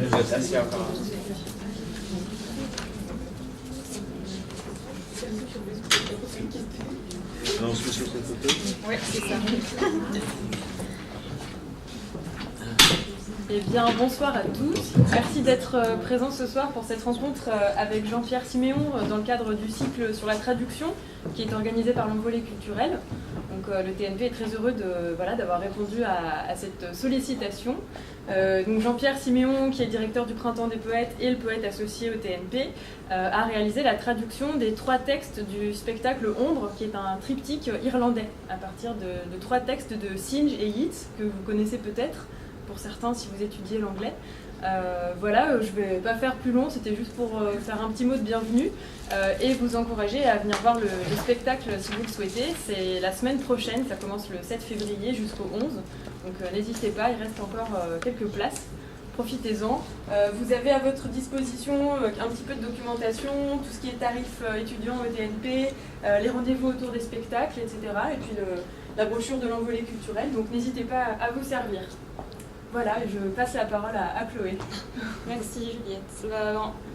Merci encore. On se met sur cette photo. Oui, c'est ça. Eh bien, bonsoir à tous. Merci d'être présents ce soir pour cette rencontre avec Jean-Pierre Siméon dans le cadre du cycle sur la traduction qui est organisé par l'Envolée culturelle. Donc, le TNP est très heureux d'avoir répondu à cette sollicitation. Donc, Jean-Pierre Siméon, qui est directeur du Printemps des Poètes et le poète associé au TNP, a réalisé la traduction des 3 textes du spectacle Ombre, qui est un triptyque irlandais à partir de 3 textes de Synge et Yeats, que vous connaissez peut-être, pour certains si vous étudiez l'anglais. Je ne vais pas faire plus long, c'était juste pour faire un petit mot de bienvenue et vous encourager à venir voir le spectacle si vous le souhaitez. C'est la semaine prochaine, ça commence le 7 février jusqu'au 11, donc n'hésitez pas, il reste encore quelques places. Profitez-en. Vous avez à votre disposition un petit peu de documentation, tout ce qui est tarifs étudiants au TNP, les rendez-vous autour des spectacles, etc. Et puis la brochure de l'Envolée culturelle, donc n'hésitez pas à vous servir. Voilà, je passe la parole à Chloé. Merci Juliette.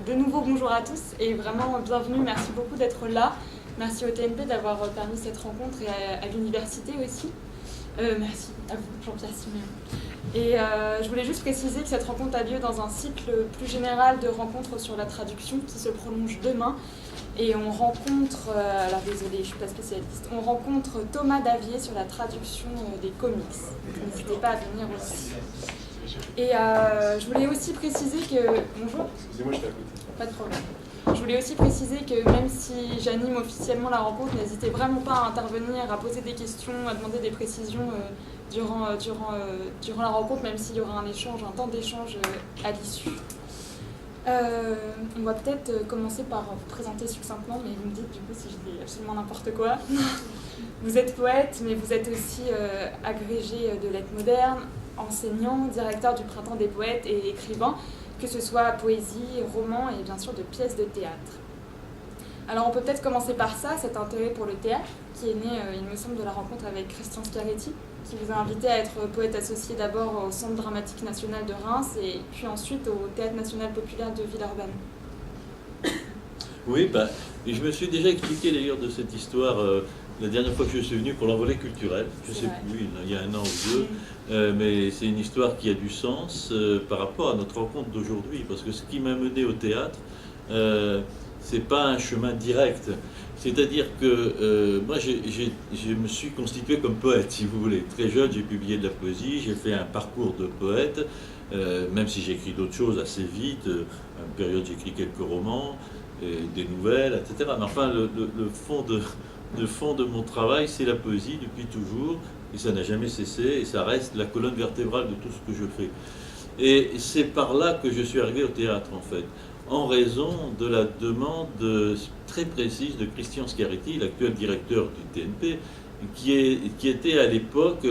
De nouveau, bonjour à tous et vraiment bienvenue. Merci beaucoup d'être là. Merci au TNP d'avoir permis cette rencontre et à l'université aussi. Merci à vous, Jean-Pierre Siméon. Et je voulais juste préciser que cette rencontre a lieu dans un cycle plus général de rencontres sur la traduction qui se prolonge demain. Et on rencontre, alors désolée, je ne suis pas spécialiste, on rencontre Thomas Davier sur la traduction des comics. N'hésitez pas à venir aussi. Et je voulais aussi préciser que... Bonjour. Excusez-moi, j'étais à côté. Pas de problème. Je voulais aussi préciser que même si j'anime officiellement la rencontre, n'hésitez vraiment pas à intervenir, à poser des questions, à demander des précisions durant la rencontre, même s'il y aura un temps d'échange à l'issue. On va peut-être commencer par vous présenter succinctement, mais vous me dites du coup si je dis absolument n'importe quoi. Vous êtes poète, mais vous êtes aussi agrégé de lettres modernes, enseignant, directeur du Printemps des Poètes et écrivain, que ce soit poésie, roman et bien sûr de pièces de théâtre. Alors on peut peut-être commencer par ça, cet intérêt pour le théâtre, qui est né, il me semble, de la rencontre avec Christian Schiaretti, qui vous a invité à être poète associé d'abord au Centre dramatique national de Reims et puis ensuite au Théâtre national populaire de Villeurbanne. Oui, et je me suis déjà expliqué d'ailleurs de cette histoire la dernière fois que je suis venu pour l'Envolée culturelle. Je ne sais plus, il y a 1 an ou 2, mais c'est une histoire qui a du sens par rapport à notre rencontre d'aujourd'hui, parce que ce qui m'a mené au théâtre, c'est pas un chemin direct. C'est-à-dire que moi, je me suis constitué comme poète, si vous voulez. Très jeune, j'ai publié de la poésie, j'ai fait un parcours de poète, même si j'ai écrit d'autres choses assez vite. À une période, j'ai écrit quelques romans, des nouvelles, etc. Mais enfin, le fond de mon travail, c'est la poésie depuis toujours, et ça n'a jamais cessé, et ça reste la colonne vertébrale de tout ce que je fais. Et c'est par là que je suis arrivé au théâtre, en fait, en raison de la demande très précise de Christian Schiaretti, l'actuel directeur du TNP, qui était à l'époque,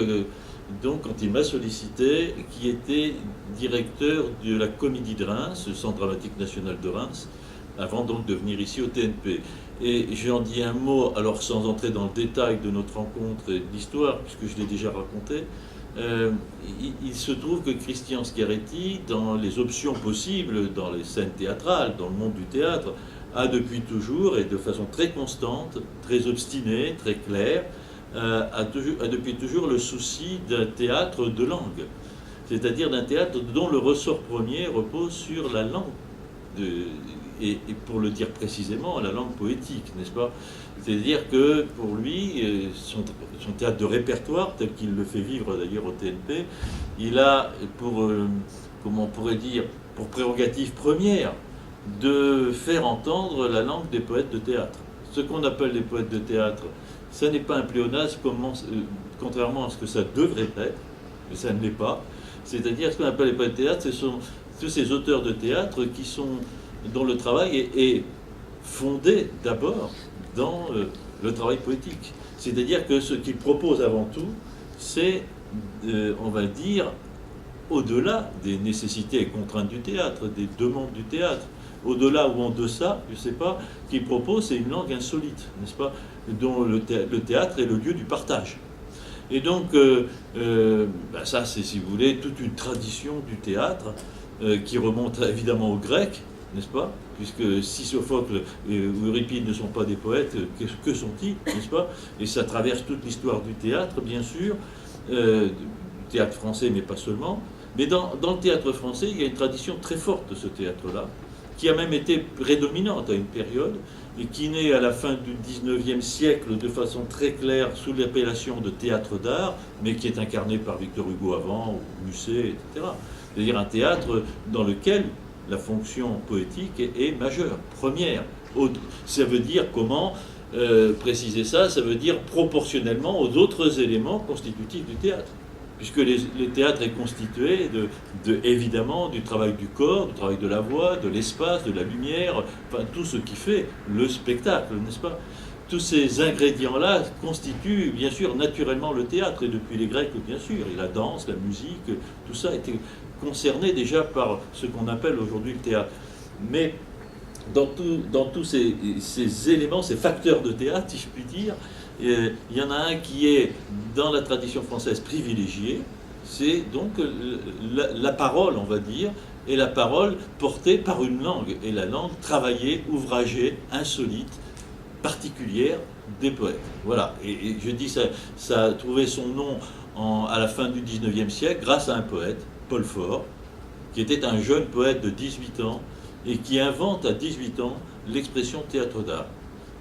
donc quand il m'a sollicité, qui était directeur de la Comédie de Reims, le Centre dramatique national de Reims, avant donc de venir ici au TNP. Et j'en dis un mot, alors sans entrer dans le détail de notre rencontre et de l'histoire, puisque je l'ai déjà raconté. Il se trouve que Christian Schiaretti, dans les options possibles, dans les scènes théâtrales, dans le monde du théâtre, a depuis toujours, et de façon très constante, très obstinée, très claire, a depuis toujours le souci d'un théâtre de langue. C'est-à-dire d'un théâtre dont le ressort premier repose sur la langue, et pour le dire précisément, la langue poétique, n'est-ce pas? C'est-à-dire que pour lui, son théâtre de répertoire, tel qu'il le fait vivre d'ailleurs au TNP, il a comment on pourrait dire, pour prérogative première, de faire entendre la langue des poètes de théâtre. Ce qu'on appelle les poètes de théâtre, ça n'est pas un pléonasme, contrairement à ce que ça devrait être, mais ça ne l'est pas. C'est-à-dire ce qu'on appelle les poètes de théâtre, ce sont tous ces auteurs de théâtre dont le travail est fondé d'abord dans le travail poétique. C'est-à-dire que ce qu'il propose avant tout, c'est, on va dire, au-delà des nécessités et contraintes du théâtre, des demandes du théâtre, au-delà ou en deçà, je ne sais pas, qu'il propose, c'est une langue insolite, n'est-ce pas, dont le théâtre est le lieu du partage. Et donc, ça, c'est, si vous voulez, toute une tradition du théâtre qui remonte évidemment aux Grecs, n'est-ce pas? Puisque si Sophocle ou Euripide ne sont pas des poètes, que sont-ils, n'est-ce pas? Et ça traverse toute l'histoire du théâtre, bien sûr, du théâtre français, mais pas seulement. Mais dans le théâtre français, il y a une tradition très forte de ce théâtre-là, qui a même été prédominante à une période, et qui naît à la fin du XIXe siècle de façon très claire sous l'appellation de théâtre d'art, mais qui est incarné par Victor Hugo avant, ou Musset, etc. C'est-à-dire un théâtre dans lequel la fonction poétique est majeure, première. Ça veut dire comment préciser ça? Ça veut dire proportionnellement aux autres éléments constitutifs du théâtre. Puisque le théâtre est constitué évidemment du travail du corps, du travail de la voix, de l'espace, de la lumière, enfin tout ce qui fait le spectacle, n'est-ce pas? Tous ces ingrédients-là constituent bien sûr naturellement le théâtre, et depuis les Grecs bien sûr, et la danse, la musique, tout ça était concerné déjà par ce qu'on appelle aujourd'hui le théâtre. Mais dans tous ces éléments, ces facteurs de théâtre, si je puis dire, il y en a un qui est, dans la tradition française, privilégié, c'est donc la parole, on va dire, et la parole portée par une langue, et la langue travaillée, ouvragée, insolite, particulière des poètes. Voilà, et je dis ça a trouvé son nom à la fin du XIXe siècle grâce à un poète, Paul Fort, qui était un jeune poète de 18 ans, et qui invente à 18 ans l'expression théâtre d'art.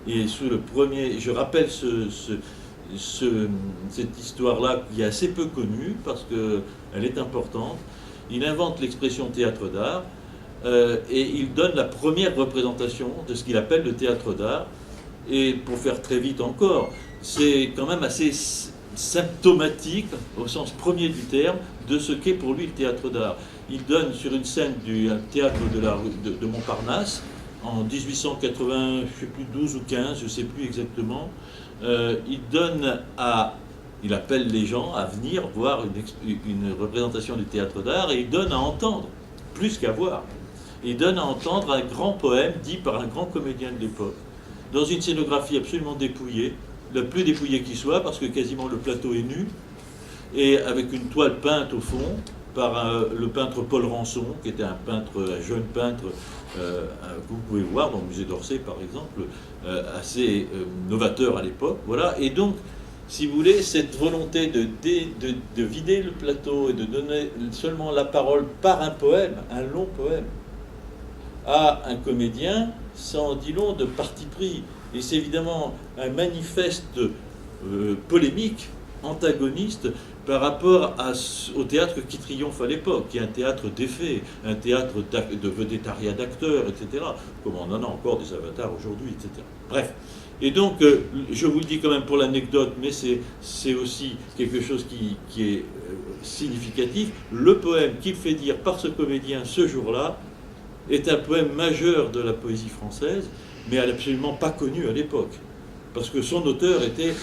Et sous le premier, je rappelle cette histoire-là qui est assez peu connue parce qu'elle est importante. Il invente l'expression théâtre d'art et il donne la première représentation de ce qu'il appelle le théâtre d'art. Et pour faire très vite encore, c'est quand même assez symptomatique, au sens premier du terme, de ce qu'est pour lui le théâtre d'art. Il donne sur une scène du théâtre de Montparnasse, en 1880, je ne sais plus, 12 ou 15, je ne sais plus exactement, il appelle les gens à venir voir une représentation du théâtre d'art, et il donne à entendre, plus qu'à voir, il donne à entendre un grand poème dit par un grand comédien de l'époque, dans une scénographie absolument dépouillée, la plus dépouillée qui soit, parce que quasiment le plateau est nu, et avec une toile peinte au fond, par le peintre Paul Rançon, qui était un jeune peintre, que vous pouvez voir dans le musée d'Orsay par exemple, assez novateur à l'époque. Voilà. Et donc, si vous voulez, cette volonté de vider le plateau et de donner seulement la parole par un poème, un long poème, à un comédien, ça en dit long de parti pris. Et c'est évidemment un manifeste polémique, antagoniste, par rapport au théâtre qui triomphe à l'époque, qui est un théâtre d'effets, un théâtre de vedettariat d'acteurs, etc., comme on en a encore des avatars aujourd'hui, etc. Bref. Et donc, je vous le dis quand même pour l'anecdote, mais c'est aussi quelque chose qui est significatif. Le poème qu'il fait dire par ce comédien ce jour-là est un poème majeur de la poésie française, mais absolument pas connu à l'époque. Parce que son auteur était,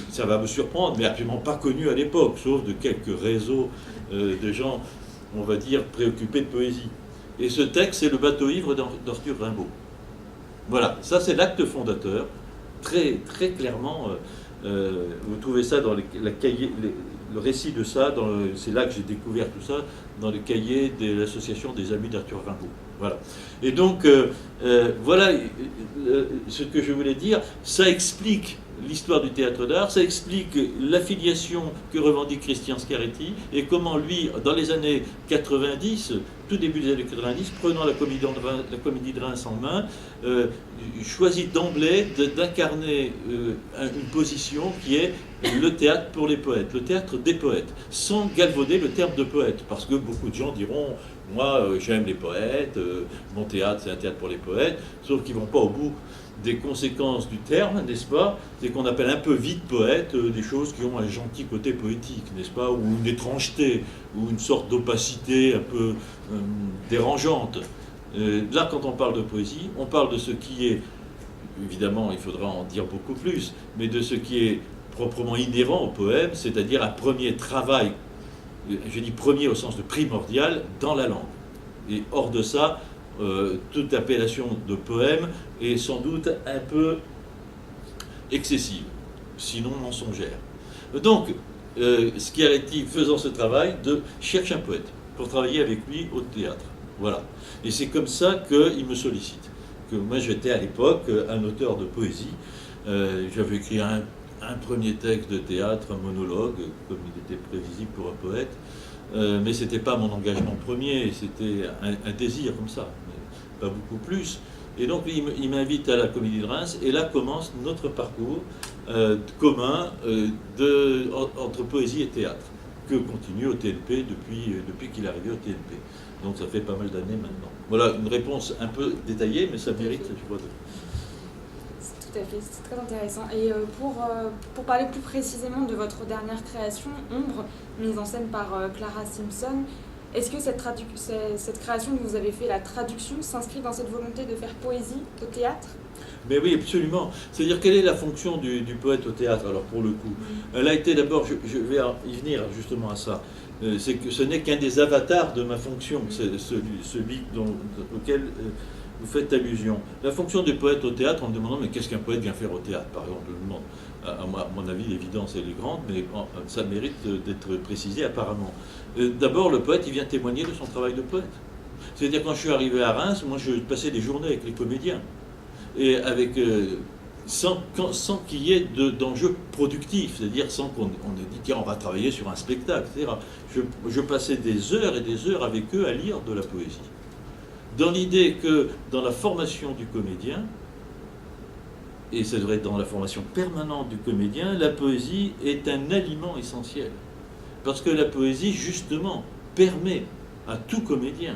ça va vous surprendre, mais absolument pas connu à l'époque, sauf de quelques réseaux de gens, on va dire, préoccupés de poésie. Et ce texte, c'est le bateau ivre d'Arthur Rimbaud. Voilà, ça c'est l'acte fondateur, très, très clairement, vous trouvez ça dans le récit de ça, c'est là que j'ai découvert tout ça, dans le cahier de l'association des amis d'Arthur Rimbaud. Voilà. Et donc, voilà ce que je voulais dire. Ça explique l'histoire du théâtre d'art, ça explique l'affiliation que revendique Christian Scarretti et comment lui, dans les années 90, tout début des années 90, prenant la comédie de Reims en main, choisit d'emblée d'incarner une position qui est le théâtre pour les poètes, le théâtre des poètes, sans galvauder le terme de poète, parce que beaucoup de gens diront « moi j'aime les poètes, mon théâtre c'est un théâtre pour les poètes », sauf qu'ils ne vont pas au bout des conséquences du terme, n'est-ce pas? C'est qu'on appelle un peu vite poète des choses qui ont un gentil côté poétique, n'est-ce pas? Ou une étrangeté, ou une sorte d'opacité un peu dérangeante. Là, quand on parle de poésie, on parle de ce qui est, évidemment, il faudra en dire beaucoup plus, mais de ce qui est proprement inhérent au poème, c'est-à-dire un premier travail, je dis premier au sens de primordial, dans la langue. Et hors de ça, toute appellation de poème est sans doute un peu excessive, sinon mensongère. Donc, Scarretti, faisant ce travail, cherche un poète. pour travailler avec lui au théâtre. Voilà. Et c'est comme ça qu'il me sollicite. Que moi, j'étais à l'époque un auteur de poésie. J'avais écrit un premier texte de théâtre, un monologue, comme il était prévisible pour un poète. Mais ce n'était pas mon engagement premier, c'était un désir comme ça, mais pas beaucoup plus. Et donc il m'invite à la Comédie de Reims, et là commence notre parcours commun entre poésie et théâtre, que continue au TNP depuis qu'il est arrivé au TNP. Donc ça fait pas mal d'années maintenant. Voilà une réponse un peu détaillée, mais ça mérite, je crois, Tout à fait, c'est très intéressant. Et pour parler plus précisément de votre dernière création, Ombre, mise en scène par Clara Simpson, est-ce que cette création que vous avez fait, la traduction, s'inscrit dans cette volonté de faire poésie au théâtre ? Mais oui, absolument. C'est-à-dire, quelle est la fonction du poète au théâtre, alors, pour le coup ? Elle a été d'abord, je vais y venir justement à ça, c'est que ce n'est qu'un des avatars de ma fonction, c'est celui auquel vous faites allusion. La fonction du poète au théâtre, en me demandant, mais qu'est-ce qu'un poète vient faire au théâtre, par exemple, je me demande. À mon avis, l'évidence, elle est grande, mais ça mérite d'être précisé apparemment. D'abord, le poète, il vient témoigner de son travail de poète. C'est-à-dire, quand je suis arrivé à Reims, moi, je passais des journées avec les comédiens. Et sans qu'il y ait d'enjeu productif, c'est-à-dire sans qu'on ait dit, tiens, on va travailler sur un spectacle, etc. Je passais des heures et des heures avec eux à lire de la poésie. Dans l'idée que dans la formation du comédien, et c'est vrai dans la formation permanente du comédien, la poésie est un aliment essentiel. Parce que la poésie, justement, permet à tout comédien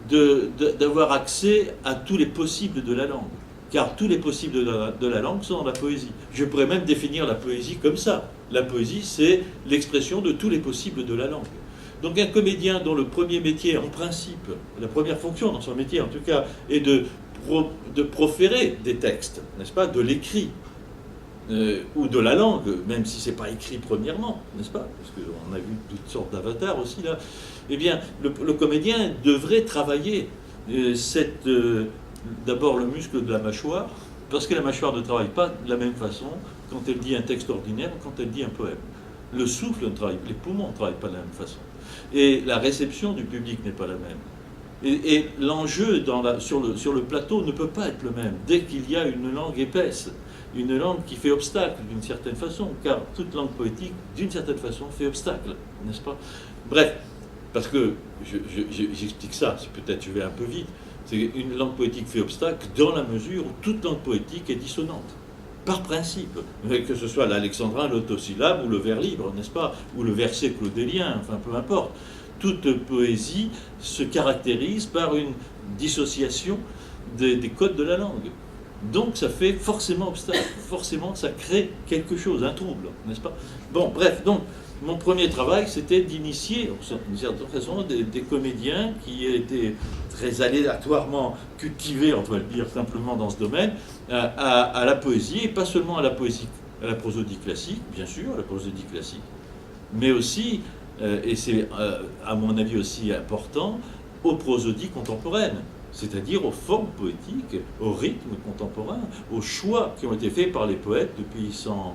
d'avoir accès à tous les possibles de la langue. Car tous les possibles de la langue sont dans la poésie. Je pourrais même définir la poésie comme ça. La poésie, c'est l'expression de tous les possibles de la langue. Donc un comédien dont le premier métier, en principe, la première fonction dans son métier en tout cas, est de proférer des textes, n'est-ce pas, de l'écrit, ou de la langue, même si ce n'est pas écrit premièrement, n'est-ce pas, parce qu'on a vu toutes sortes d'avatars aussi là, eh bien, le comédien devrait travailler d'abord le muscle de la mâchoire, parce que la mâchoire ne travaille pas de la même façon quand elle dit un texte ordinaire ou quand elle dit un poème. Le souffle ne travaille, les poumons ne travaillent pas de la même façon. Et la réception du public n'est pas la même. Et l'enjeu sur le plateau ne peut pas être le même dès qu'il y a une langue épaisse, une langue qui fait obstacle d'une certaine façon, car toute langue poétique, d'une certaine façon, fait obstacle, n'est-ce pas? Bref, parce que j'explique ça, peut-être je vais un peu vite, c'est qu'une langue poétique fait obstacle dans la mesure où toute langue poétique est dissonante, par principe, que ce soit l'alexandrin, l'autosyllabe ou le vers libre, n'est-ce pas, ou le verset claudélien, enfin peu importe. Toute poésie se caractérise par une dissociation des codes de la langue. Donc ça fait forcément obstacle, forcément ça crée quelque chose, un trouble, n'est-ce pas? Bon, bref, donc mon premier travail, c'était d'initier, d'une certaine façon, des comédiens qui étaient très aléatoirement cultivés, on va le dire simplement dans ce domaine, à la poésie, et pas seulement à la poésie, à la prosodie classique, bien sûr, à la prosodie classique, mais aussi, et c'est à mon avis aussi important, aux prosodies contemporaines, c'est-à-dire aux formes poétiques, au rythme contemporain, aux choix qui ont été faits par les poètes depuis 100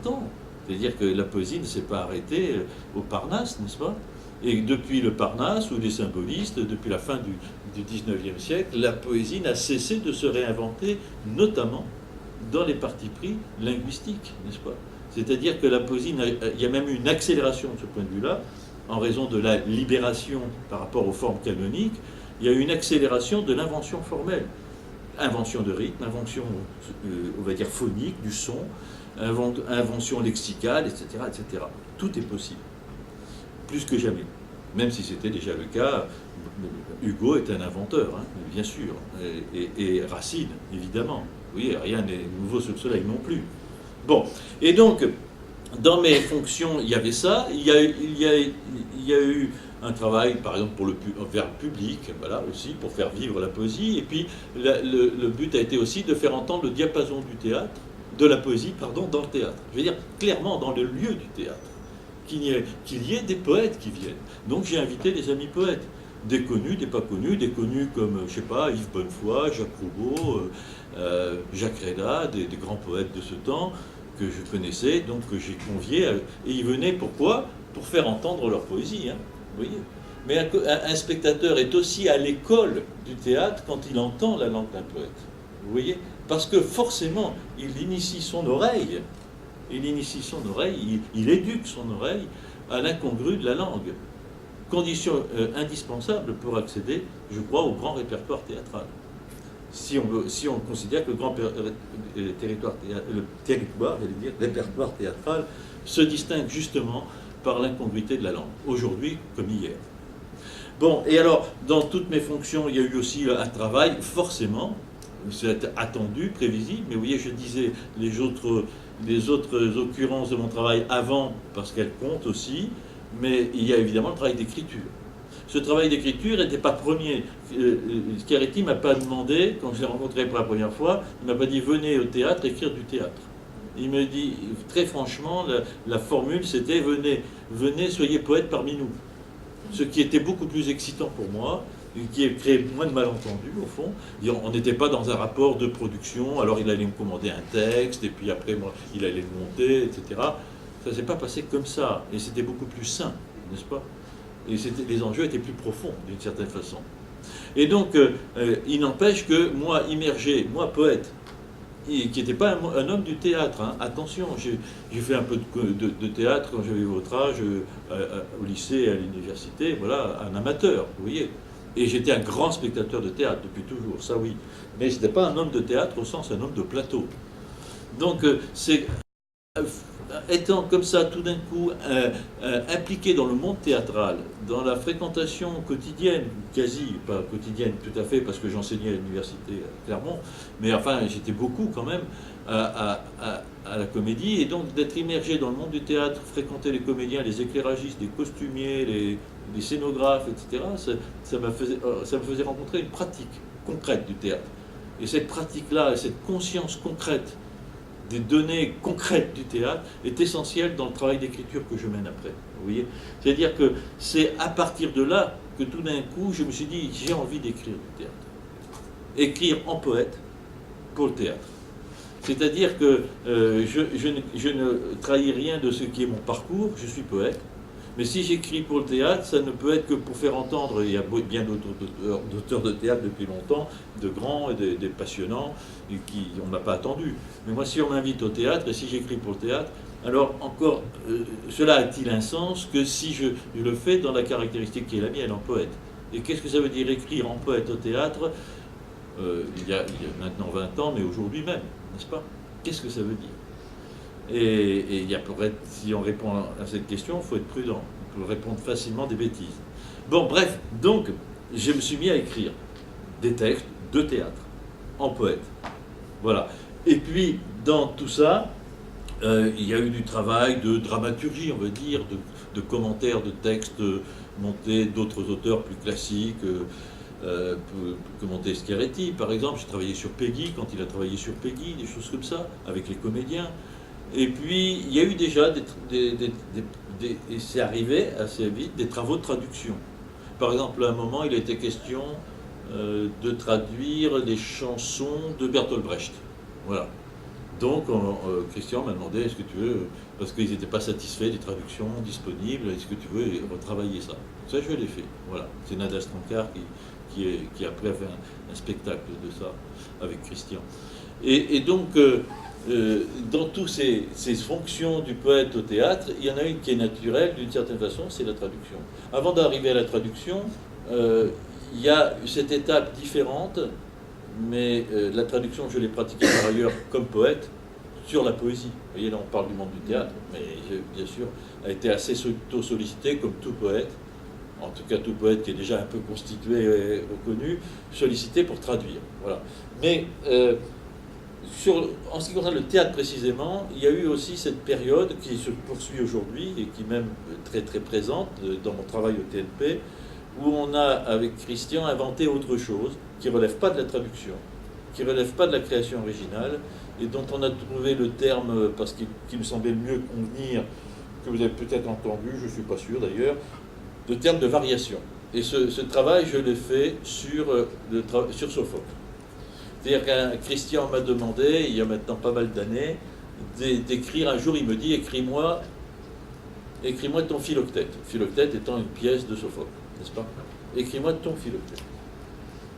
ans. C'est-à-dire que la poésie ne s'est pas arrêtée au Parnasse, n'est-ce pas? Et depuis le Parnasse, ou les symbolistes, depuis la fin du XIXe siècle, la poésie n'a cessé de se réinventer, notamment dans les partis pris linguistiques, n'est-ce pas? C'est-à-dire que la poésie, il y a même eu une accélération de ce point de vue-là, en raison de la libération par rapport aux formes canoniques, il y a eu une accélération de l'invention formelle. Invention de rythme, invention, on va dire, phonique, du son, invention lexicale, etc., etc. Tout est possible, plus que jamais. Même si c'était déjà le cas, Hugo est un inventeur, hein, bien sûr, et Racine, évidemment. Oui, rien n'est nouveau sous le soleil non plus. Bon, et donc, dans mes fonctions, il y avait ça, il y a eu un travail, par exemple, vers le public, voilà, aussi, pour faire vivre la poésie, et puis le but a été aussi de faire entendre le diapason du théâtre, de la poésie, pardon, dans le théâtre. Je veux dire, clairement, dans le lieu du théâtre, qu'il y ait des poètes qui viennent. Donc j'ai invité des amis poètes, des connus, des pas connus, des connus comme, je sais pas, Yves Bonnefoy, Jacques Roubaud, Jacques Réda, des grands poètes de ce temps que je connaissais, donc que j'ai conviés, et ils venaient pourquoi? Pour faire entendre leur poésie, hein. Vous voyez? Mais un spectateur est aussi à l'école du théâtre quand il entend la langue d'un poète. Vous voyez? Parce que forcément, il initie son oreille, il éduque son oreille à l'incongru de la langue. Condition indispensable pour accéder, je crois, au grand répertoire théâtral. Si on considère que le grand répertoire théâtral se distingue justement par l'incongruité de la langue, aujourd'hui comme hier. Bon, et alors, dans toutes mes fonctions, il y a eu aussi un travail, forcément, c'est attendu, prévisible, mais vous voyez, je disais les autres occurrences de mon travail avant, parce qu'elles comptent aussi, mais il y a évidemment le travail d'écriture. Ce travail d'écriture n'était pas premier. Schiaretti ne m'a pas demandé, quand je l'ai rencontré pour la première fois, il ne m'a pas dit « venez au théâtre, écrire du théâtre ». Il me dit, très franchement, la formule c'était « venez, soyez poète parmi nous ». Ce qui était beaucoup plus excitant pour moi, qui créait moins de malentendus au fond. On n'était pas dans un rapport de production, alors il allait me commander un texte, et puis après moi, il allait le monter, etc. Ça ne s'est pas passé comme ça, et c'était beaucoup plus sain, n'est-ce pas? Et les enjeux étaient plus profonds, d'une certaine façon. Et donc, il n'empêche que moi, immergé, moi poète, qui n'était pas un homme du théâtre, hein. Attention, j'ai fait un peu de théâtre quand j'avais votre âge, au lycée, à l'université, voilà, un amateur, vous voyez. Et j'étais un grand spectateur de théâtre depuis toujours, ça oui. Mais je n'étais pas un homme de théâtre au sens un homme de plateau. Donc, c'est étant comme ça, tout d'un coup, impliqué dans le monde théâtral, dans la fréquentation quotidienne, quasi, pas quotidienne tout à fait, parce que j'enseignais à l'université Clermont, mais enfin, j'étais beaucoup quand même à la comédie, et donc d'être immergé dans le monde du théâtre, fréquenter les comédiens, les éclairagistes, les costumiers, les scénographes, etc., ça me faisait rencontrer une pratique concrète du théâtre. Et cette pratique-là, cette conscience concrète des données concrètes du théâtre est essentielle dans le travail d'écriture que je mène après. Vous voyez, c'est-à-dire que c'est à partir de là que tout d'un coup, je me suis dit, j'ai envie d'écrire du théâtre. Écrire en poète pour le théâtre. C'est-à-dire que je ne trahis rien de ce qui est mon parcours, je suis poète, mais si j'écris pour le théâtre, ça ne peut être que pour faire entendre, il y a bien d'auteurs de théâtre depuis longtemps, de grands et des passionnants, et on ne m'a pas attendu. Mais moi, si on m'invite au théâtre, et si j'écris pour le théâtre, alors encore, cela a-t-il un sens que si je le fais dans la caractéristique qui est la mienne, en poète. Et qu'est-ce que ça veut dire écrire en poète au théâtre, il y a maintenant 20 ans, mais aujourd'hui même, n'est-ce pas? Qu'est-ce que ça veut dire? Et il y a si on répond à cette question, il faut être prudent. On peut répondre facilement des bêtises. Bon, bref, donc, je me suis mis à écrire des textes de théâtre, en poète. Voilà. Et puis, dans tout ça, il y a eu du travail de dramaturgie, on va dire, de commentaires de textes montés d'autres auteurs plus classiques, que montait Schiaretti, par exemple. J'ai travaillé sur Peggy, quand il a travaillé sur Peggy, des choses comme ça, avec les comédiens. Et puis, il y a eu déjà et c'est arrivé assez vite, des travaux de traduction. Par exemple, à un moment, il a été question de traduire des chansons de Bertolt Brecht. Voilà. Donc, Christian m'a demandé, est-ce que tu veux, parce qu'ils n'étaient pas satisfaits des traductions disponibles, est-ce que tu veux retravailler ça? Ça, je l'ai fait. Voilà. C'est Nada Strankar qui après a fait un spectacle de ça avec Christian. Et donc, dans toutes ces fonctions du poète au théâtre, il y en a une qui est naturelle d'une certaine façon, c'est la traduction. Avant d'arriver à la traduction, il y a cette étape différente, mais la traduction, je l'ai pratiquée par ailleurs comme poète sur la poésie. Vous voyez, là on parle du monde du théâtre, mais bien sûr, a été assez sollicité comme tout poète, en tout cas tout poète qui est déjà un peu constitué et reconnu, sollicité pour traduire. Voilà. Mais en ce qui concerne le théâtre précisément, il y a eu aussi cette période qui se poursuit aujourd'hui et qui est même très très présente dans mon travail au TNP, où on a, avec Christian, inventé autre chose qui ne relève pas de la traduction, qui ne relève pas de la création originale, et dont on a trouvé le terme, parce qu'il me semblait mieux convenir, que vous avez peut-être entendu, je ne suis pas sûr d'ailleurs, le terme de variation. Et ce travail, je l'ai fait sur Sophocle. C'est-à-dire qu'un Christian m'a demandé, il y a maintenant pas mal d'années, d'écrire un jour, il me dit, écris-moi écris-moi ton Philoctète. Philoctète étant une pièce de Sophocle, n'est-ce pas? Écris-moi ton Philoctète.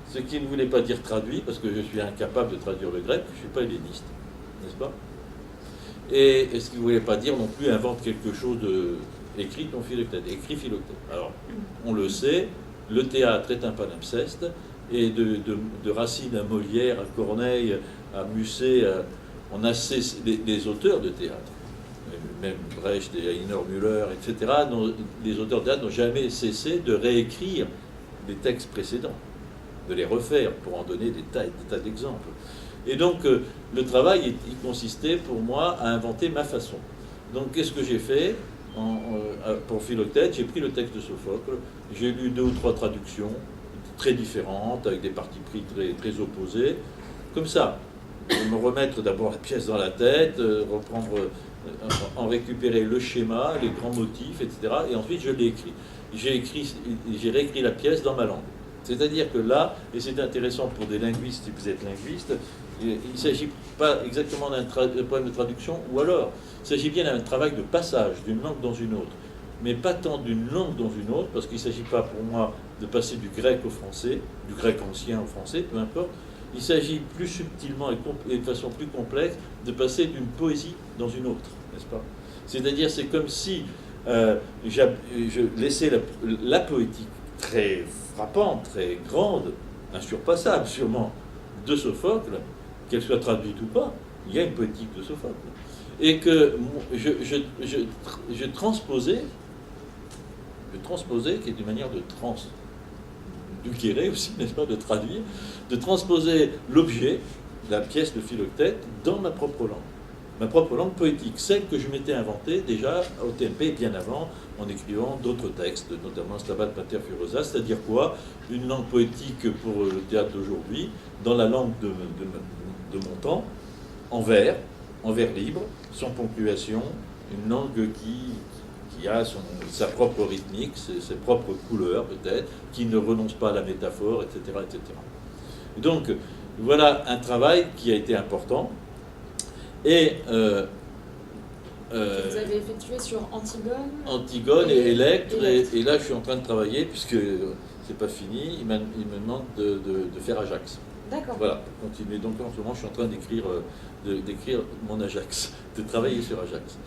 Ce qui ne voulait pas dire traduit, parce que je suis incapable de traduire le grec, je ne suis pas helléniste, n'est-ce pas? Et ce qui ne voulait pas dire non plus invente quelque chose de... Écris ton Philoctète, écris Philoctète. Alors, on le sait, le théâtre est un palimpseste, et de Racine à Molière, à Corneille, à Musset, on a cessé, les auteurs de théâtre, même Brecht et Heiner Müller, etc., les auteurs de théâtre n'ont jamais cessé de réécrire les textes précédents, de les refaire pour en donner des tas d'exemples. Et donc, le travail, il consistait pour moi à inventer ma façon. Donc, qu'est-ce que j'ai fait pour Philoctète? J'ai pris le texte de Sophocle, j'ai lu 2 ou 3 traductions très différentes, avec des partis pris très opposés, comme ça. Me remettre d'abord la pièce dans la tête, reprendre, en récupérer le schéma, les grands motifs, etc. Et ensuite, je l'ai écrit. J'ai réécrit la pièce dans ma langue. C'est-à-dire que là, et c'est intéressant pour des linguistes, si vous êtes linguiste, il ne s'agit pas exactement d'un problème de traduction, ou alors, il s'agit bien d'un travail de passage d'une langue dans une autre, mais pas tant d'une langue dans une autre, parce qu'il ne s'agit pas pour moi de passer du grec au français, du grec ancien au français, peu importe. Il s'agit plus subtilement et de façon plus complexe de passer d'une poésie dans une autre, n'est-ce pas? C'est-à-dire, c'est comme si je laissais la poétique très frappante, très grande, insurpassable sûrement, de Sophocle, qu'elle soit traduite ou pas, il y a une poétique de Sophocle. Et que je transposais, qui est une manière de d'équerrer aussi, n'est-ce pas, de traduire, de transposer l'objet, la pièce de Philoctète, dans ma propre langue poétique, celle que je m'étais inventée déjà au TNP bien avant, en écrivant d'autres textes, notamment Stabat Mater Furiosa, c'est-à-dire quoi? Une langue poétique pour le théâtre d'aujourd'hui, dans la langue de mon temps, en vers libre, sans ponctuation, une langue qui a sa propre rythmique, ses propres couleurs peut-être, qui ne renonce pas à la métaphore, etc. etc. Donc, voilà un travail qui a été important. Et vous avez effectué sur Antigone et Électre, et là je suis en train de travailler, puisque c'est pas fini, il me demande de faire Ajax. D'accord. Voilà, pour continuer. Donc en ce moment je suis en train d'écrire mon Ajax, de travailler sur Ajax.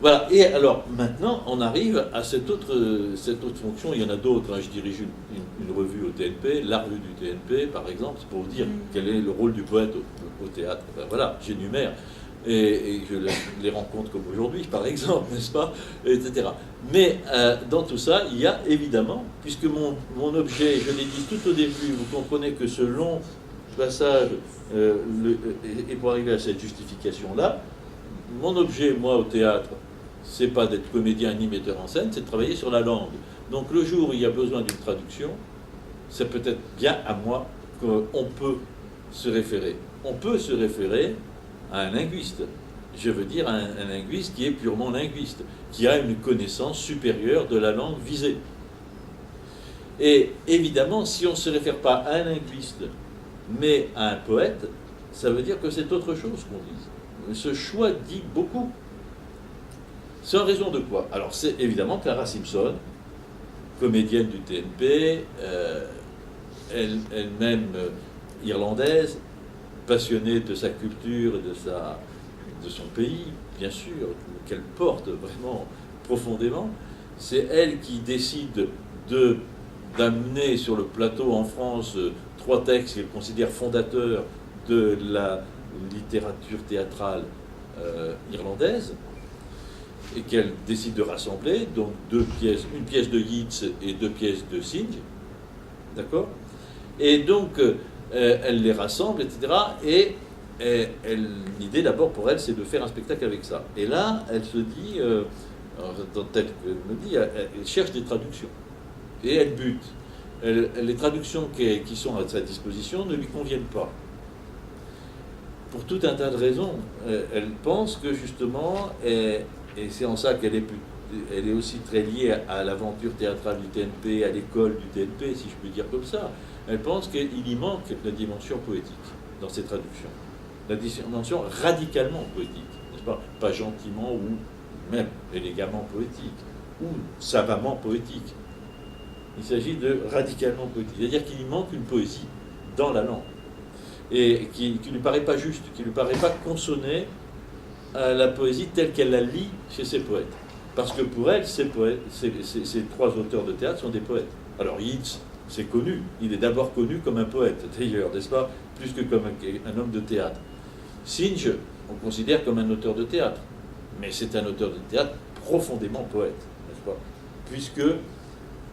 Voilà, et alors maintenant on arrive à cette autre fonction, il y en a d'autres, hein. Je dirige une revue au TNP, la revue du TNP par exemple, c'est pour vous dire quel est le rôle du poète au théâtre. Ben, voilà, j'énumère, et je les rencontre comme aujourd'hui par exemple, n'est-ce pas, etc. Mais dans tout ça, il y a évidemment, puisque mon objet, je l'ai dit tout au début, vous comprenez que ce long passage, et pour arriver à cette justification-là, mon objet, moi, au théâtre, c'est pas d'être comédien ni metteur en scène, c'est de travailler sur la langue. Donc le jour où il y a besoin d'une traduction, c'est peut-être bien à moi qu'on peut se référer. On peut se référer à un linguiste. Je veux dire un linguiste qui est purement linguiste, qui a une connaissance supérieure de la langue visée. Et évidemment, si on ne se réfère pas à un linguiste, mais à un poète, ça veut dire que c'est autre chose qu'on dise. Ce choix dit beaucoup. C'est en raison de quoi? Alors, c'est évidemment Clara Simpson, comédienne du TNP, elle-même irlandaise, passionnée de sa culture et de son pays, bien sûr, qu'elle porte vraiment profondément. C'est elle qui décide d'amener sur le plateau en France 3 textes qu'elle considère fondateurs de la littérature théâtrale irlandaise, et qu'elle décide de rassembler, donc 2 pièces, une pièce de Yeats et 2 pièces de Synge, d'accord? Et donc, elle les rassemble, etc. Et l'idée d'abord pour elle, c'est de faire un spectacle avec ça. Et là, elle se dit, tel qu'elle me dit, elle cherche des traductions. Et elle bute. Les traductions qui sont à sa disposition ne lui conviennent pas. Pour tout un tas de raisons. Elle pense que justement, et c'est en ça qu'elle est aussi très liée à l'aventure théâtrale du TNP, à l'école du TNP, si je puis dire comme ça. Elle pense qu'il y manque la dimension poétique dans ces traductions. La dimension radicalement poétique, n'est-ce pas? Pas gentiment ou même élégamment poétique, ou savamment poétique. Il s'agit de radicalement poétique. C'est-à-dire qu'il manque une poésie dans la langue, et qui ne lui paraît pas juste, qui ne lui paraît pas consonner à la poésie telle qu'elle la lit chez ses poètes. Parce que pour elle, ces trois auteurs de théâtre sont des poètes. Alors Yeats, c'est connu, il est d'abord connu comme un poète, d'ailleurs, n'est-ce pas, plus que comme un homme de théâtre. Synge, on considère comme un auteur de théâtre, mais c'est un auteur de théâtre profondément poète, n'est-ce pas, puisque,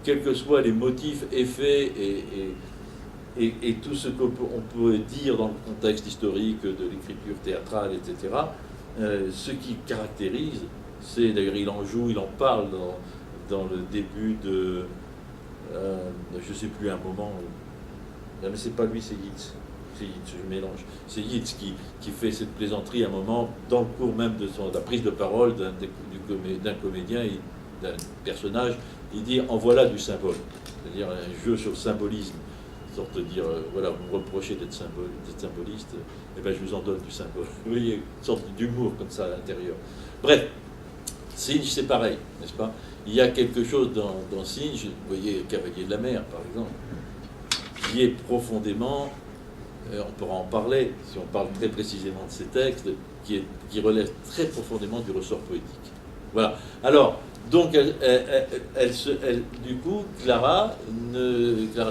quels que soient les motifs, effets et tout ce qu'on peut dire dans le contexte historique de l'écriture théâtrale, etc., ce qui caractérise, c'est, d'ailleurs il en joue, il en parle dans le début de... je ne sais plus, un moment où... Non, mais c'est pas lui, c'est Yeats. C'est Yeats, je mélange. C'est Yeats qui fait cette plaisanterie à un moment, dans le cours même de la prise de parole d'un comédien, d'un personnage, il dit « en voilà du symbole ». C'est-à-dire un jeu sur le symbolisme. Sorte de dire, voilà, vous me reprochez d'être symboliste, et bien je vous en donne du symbole. Vous voyez, une sorte d'humour comme ça à l'intérieur. Bref, Synge, c'est pareil, n'est-ce pas? Il y a quelque chose dans Synge, vous voyez, Cavalier de la mer, par exemple, qui est profondément, on pourra en parler, si on parle très précisément de ces textes, qui relève très profondément du ressort poétique. Voilà. Alors, donc, du coup, Clara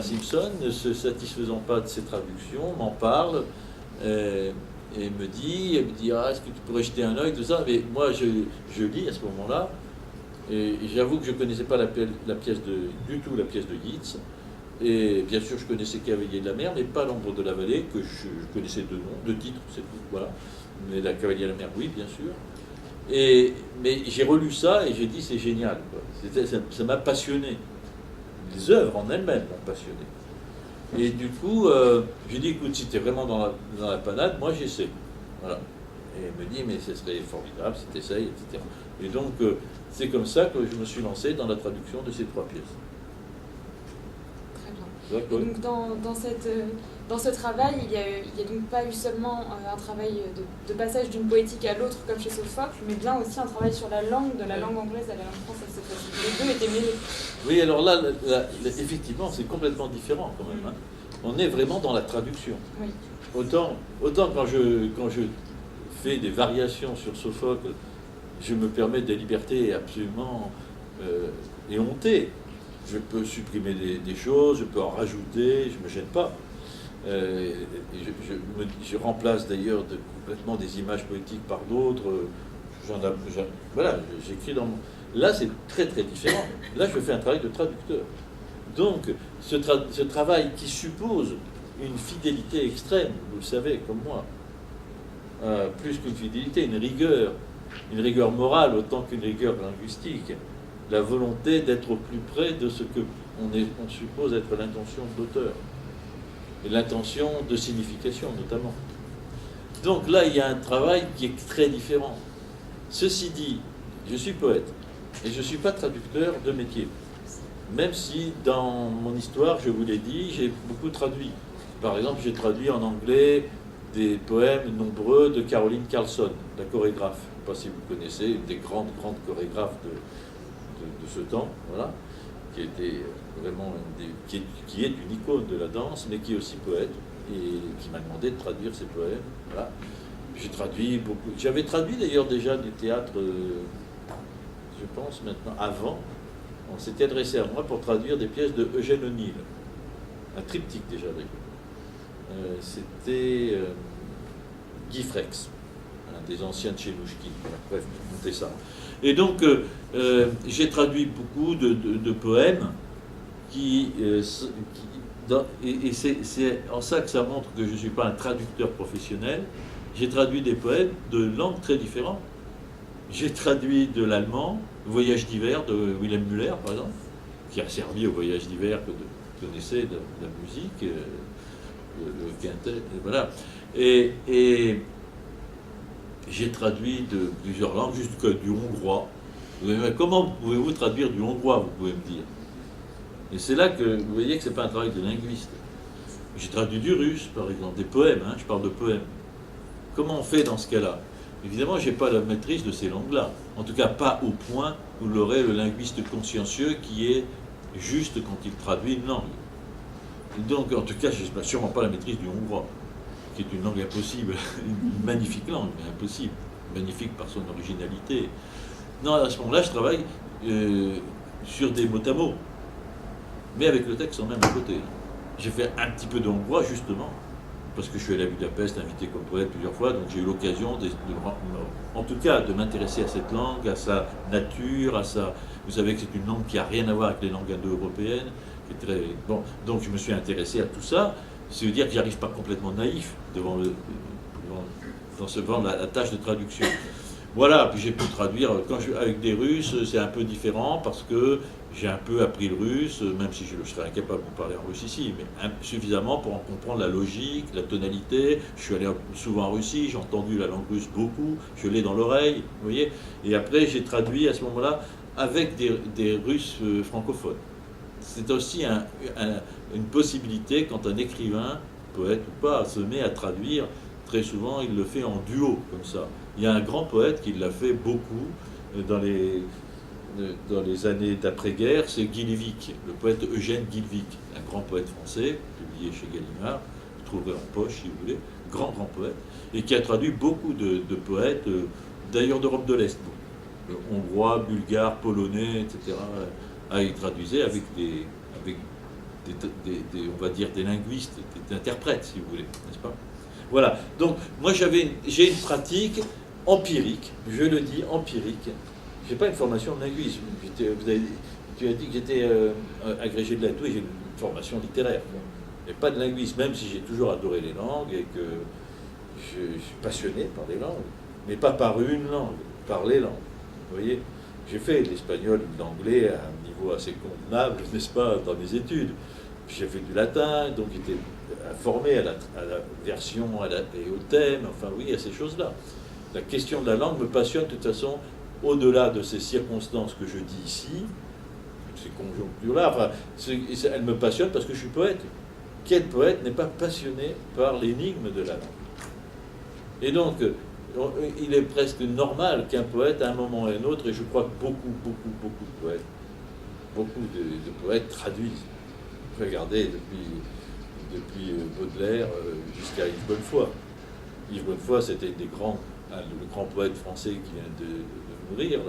Simpson, ne se satisfaisant pas de ses traductions, m'en parle et me dit, ah, est-ce que tu pourrais jeter un œil, tout ça. Mais moi, je lis à ce moment-là, et j'avoue que je ne connaissais pas du tout la pièce de Yeats. Et bien sûr, je connaissais Cavalier de la mer, mais pas L'ombre de la vallée, que je connaissais de nom, de titre, c'est tout, voilà. Mais la Cavalier de la mer, oui, bien sûr. Mais j'ai relu ça et j'ai dit c'est génial, quoi. Ça m'a passionné. Les œuvres en elles-mêmes m'ont passionné. Et du coup, j'ai dit écoute, si tu es vraiment dans la panade, moi j'essaie. Voilà. Et elle me dit mais ce serait formidable si tu essayes, etc. Et donc c'est comme ça que je me suis lancé dans la traduction de ces trois pièces. Très bien. Et donc dans ce travail, il n'y a donc pas eu seulement un travail de passage d'une poétique à l'autre comme chez Sophocle, mais bien aussi un travail sur la langue, de la langue anglaise à la langue française cette fois-ci. Les deux étaient mêlés. Oui, alors là, effectivement, c'est complètement différent quand même. Hein. On est vraiment dans la traduction. Oui. Autant quand je fais des variations sur Sophocle, je me permets des libertés absolument éhontées. Je peux supprimer des choses, je peux en rajouter, je ne me gêne pas. Je remplace d'ailleurs complètement des images poétiques par d'autres. Voilà, j'écris dans mon... Là, c'est très très différent. Là, je fais un travail de traducteur. Donc, ce travail qui suppose une fidélité extrême, vous le savez, comme moi, plus qu'une fidélité, une rigueur morale autant qu'une rigueur linguistique, la volonté d'être au plus près de ce que on suppose être l'intention de l'auteur. Et l'intention de signification notamment. Donc là, il y a un travail qui est très différent. Ceci dit, je suis poète et je ne suis pas traducteur de métier. Même si dans mon histoire, je vous l'ai dit, j'ai beaucoup traduit. Par exemple, j'ai traduit en anglais des poèmes nombreux de Caroline Carlson, la chorégraphe. Je ne sais pas si vous connaissez, une des grandes chorégraphes de ce temps, voilà, qui était vraiment qui est une icône de la danse, mais qui est aussi poète, et qui m'a demandé de traduire ses poèmes. Voilà. J'ai traduit beaucoup. J'avais traduit d'ailleurs déjà du théâtre, je pense maintenant, avant. On s'était adressé à moi pour traduire des pièces de Eugène O'Neill, un triptyque déjà d'ailleurs. C'était Guy Frex, un des anciens de chez Nouchkine. Bref, montez ça. Et donc, j'ai traduit beaucoup de poèmes et c'est en ça que ça montre que je ne suis pas un traducteur professionnel. J'ai traduit des poèmes de langues très différentes. J'ai traduit de l'allemand, Voyage d'hiver de Wilhelm Müller, par exemple, qui a servi au Voyage d'hiver que vous connaissez de la musique, le quintet, voilà. Et j'ai traduit de plusieurs langues, jusqu'à du hongrois. Comment pouvez-vous traduire du hongrois, vous pouvez me dire? Et c'est là que vous voyez que ce n'est pas un travail de linguiste. J'ai traduit du russe, par exemple, des poèmes, hein, je parle de poèmes. Comment on fait dans ce cas-là? Évidemment, je n'ai pas la maîtrise de ces langues-là. En tout cas, pas au point où l'aurait le linguiste consciencieux qui est juste quand il traduit une langue. Donc, en tout cas, je n'ai sûrement pas la maîtrise du hongrois, qui est une langue impossible, une magnifique langue, mais impossible, magnifique par son originalité. Non, à ce moment-là, je travaille sur des mots à mots, mais avec le texte en même à côté. J'ai fait un petit peu de hongrois, justement, parce que je suis allé à Budapest, invité comme poète plusieurs fois, donc j'ai eu l'occasion, en tout cas, de m'intéresser à cette langue, à sa nature, à sa... Vous savez que c'est une langue qui n'a rien à voir avec les langues indo-européennes, qui est très... Bon, donc je me suis intéressé à tout ça. Ça veut dire que j'arrive pas complètement naïf devant la tâche de traduction. Voilà, puis j'ai pu traduire, avec des Russes, c'est un peu différent parce que j'ai un peu appris le russe, même si je serais incapable de parler en russe ici, mais suffisamment pour en comprendre la logique, la tonalité. Je suis allé souvent en Russie, j'ai entendu la langue russe beaucoup, je l'ai dans l'oreille, vous voyez. Et après, j'ai traduit à ce moment-là avec des Russes francophones. C'est aussi une possibilité quand un écrivain, poète ou pas, se met à traduire. Très souvent, il le fait en duo, comme ça. Il y a un grand poète qui l'a fait beaucoup dans les années d'après-guerre, c'est Guy Lévic, le poète Eugène Guy Lévic, un grand poète français, publié chez Gallimard, vous trouverez en poche si vous voulez, grand poète, et qui a traduit beaucoup de poètes, d'ailleurs d'Europe de l'Est, hongrois, bulgares, polonais, etc. Il traduisait avec on va dire, des linguistes, des interprètes, si vous voulez, n'est-ce pas? Voilà, donc moi j'ai une pratique empirique, je le dis, empirique. Je n'ai pas une formation de linguisme. Tu as dit que j'étais agrégé de lettres, oui, j'ai une formation littéraire, mais pas de linguisme, même si j'ai toujours adoré les langues et que je suis passionné par les langues, mais pas par une langue, par les langues, vous voyez. J'ai fait l'espagnol et l'anglais à un niveau assez convenable, n'est-ce pas, dans mes études. J'ai fait du latin, donc j'étais formé à la version et au thème, enfin oui, à ces choses-là. La question de la langue me passionne de toute façon, au-delà de ces circonstances que je dis ici, ces conjonctures-là, enfin, elle me passionne parce que je suis poète. Quel poète n'est pas passionné par l'énigme de la langue? Et donc, il est presque normal qu'un poète, à un moment ou à un autre, et je crois que beaucoup de poètes traduisent. Regardez, depuis Baudelaire jusqu'à Yves Bonnefoy. Yves Bonnefoy, c'était le grand poète français qui vient de mourir.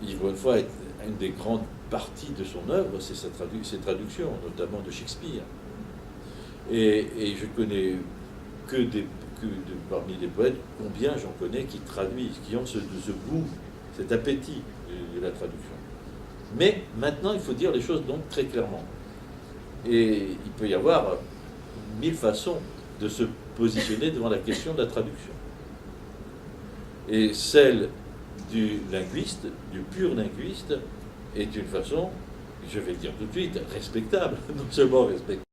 Yves Bonnefoy, une des grandes parties de son œuvre, c'est ses traductions, notamment de Shakespeare. Et je connais parmi les poètes, combien j'en connais qui traduisent, qui ont ce goût, cet appétit de la traduction. Mais maintenant, il faut dire les choses donc très clairement. Et il peut y avoir 1000 façons de se positionner devant la question de la traduction. Et celle du linguiste, du pur linguiste, est une façon, je vais le dire tout de suite, respectable. Non seulement respectable,